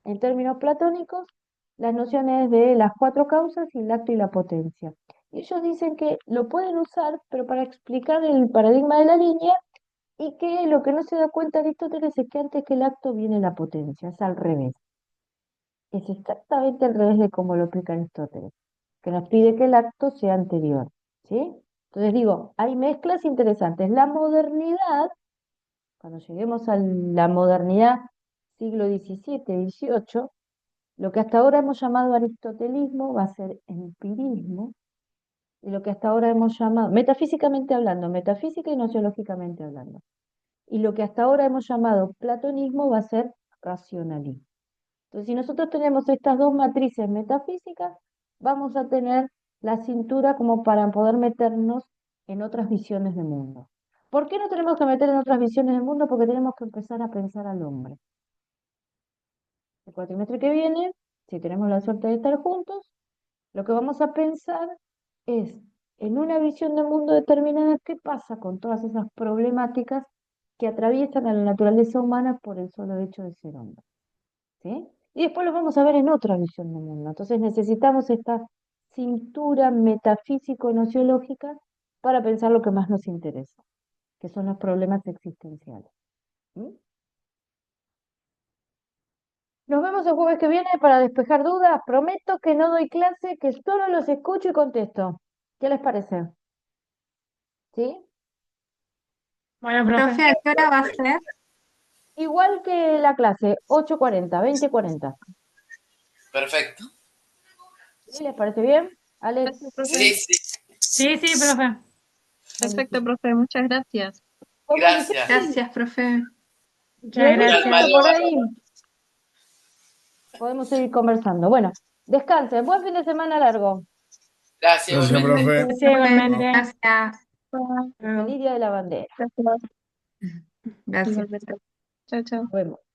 en términos platónicos las nociones de las cuatro causas y el acto y la potencia. Y ellos dicen que lo pueden usar, pero para explicar el paradigma de la línea, y que lo que no se da cuenta Aristóteles es que antes que el acto viene la potencia, es al revés. Es exactamente al revés de cómo lo explica Aristóteles, que nos pide que el acto sea anterior, ¿sí? Entonces digo, hay mezclas interesantes. La modernidad, cuando lleguemos a la modernidad siglo XVII, XVIII, lo que hasta ahora hemos llamado aristotelismo va a ser empirismo, y lo que hasta ahora hemos llamado, metafísicamente hablando, metafísica y nociológicamente hablando, y lo que hasta ahora hemos llamado platonismo va a ser racionalismo. Entonces, si nosotros tenemos estas dos matrices metafísicas, vamos a tener la cintura como para poder meternos en otras visiones de mundo. ¿Por qué no tenemos que meter en otras visiones del mundo? Porque tenemos que empezar a pensar al hombre. El cuatrimestre que viene, si tenemos la suerte de estar juntos, lo que vamos a pensar es, en una visión de mundo determinada, qué pasa con todas esas problemáticas que atraviesan a la naturaleza humana por el solo hecho de ser hombre. ¿Sí? Y después lo vamos a ver en otra visión del mundo. Entonces necesitamos esta cintura metafísico-nociológica para pensar lo que más nos interesa, que son los problemas existenciales. ¿Mm? Nos vemos el jueves que viene para despejar dudas. Prometo que no doy clase, que solo los escucho y contesto. ¿Qué les parece? ¿Sí? Bueno, Profe, profe. ¿a qué hora va a ser? Igual que la clase, 8:40, 20:40. Perfecto. ¿Sí? ¿Les parece bien? Alex, Gracias, profe. Sí, sí. Sí, sí, profe. Perfecto, buenísimo. profe. Muchas gracias. ¿Fue muy Gracias. difícil? Gracias, profe. Muchas ¿Les Muy al resulta gracias. por malo. ahí? Podemos seguir conversando. Bueno, descansen. Buen fin de semana largo. Gracias, Gracias, igualmente. profe. Gracias Profe, igualmente. gracias. Chao. Feliz Día de la Bandera. Gracias. Gracias. Igualmente. Chao, chao. Nos vemos.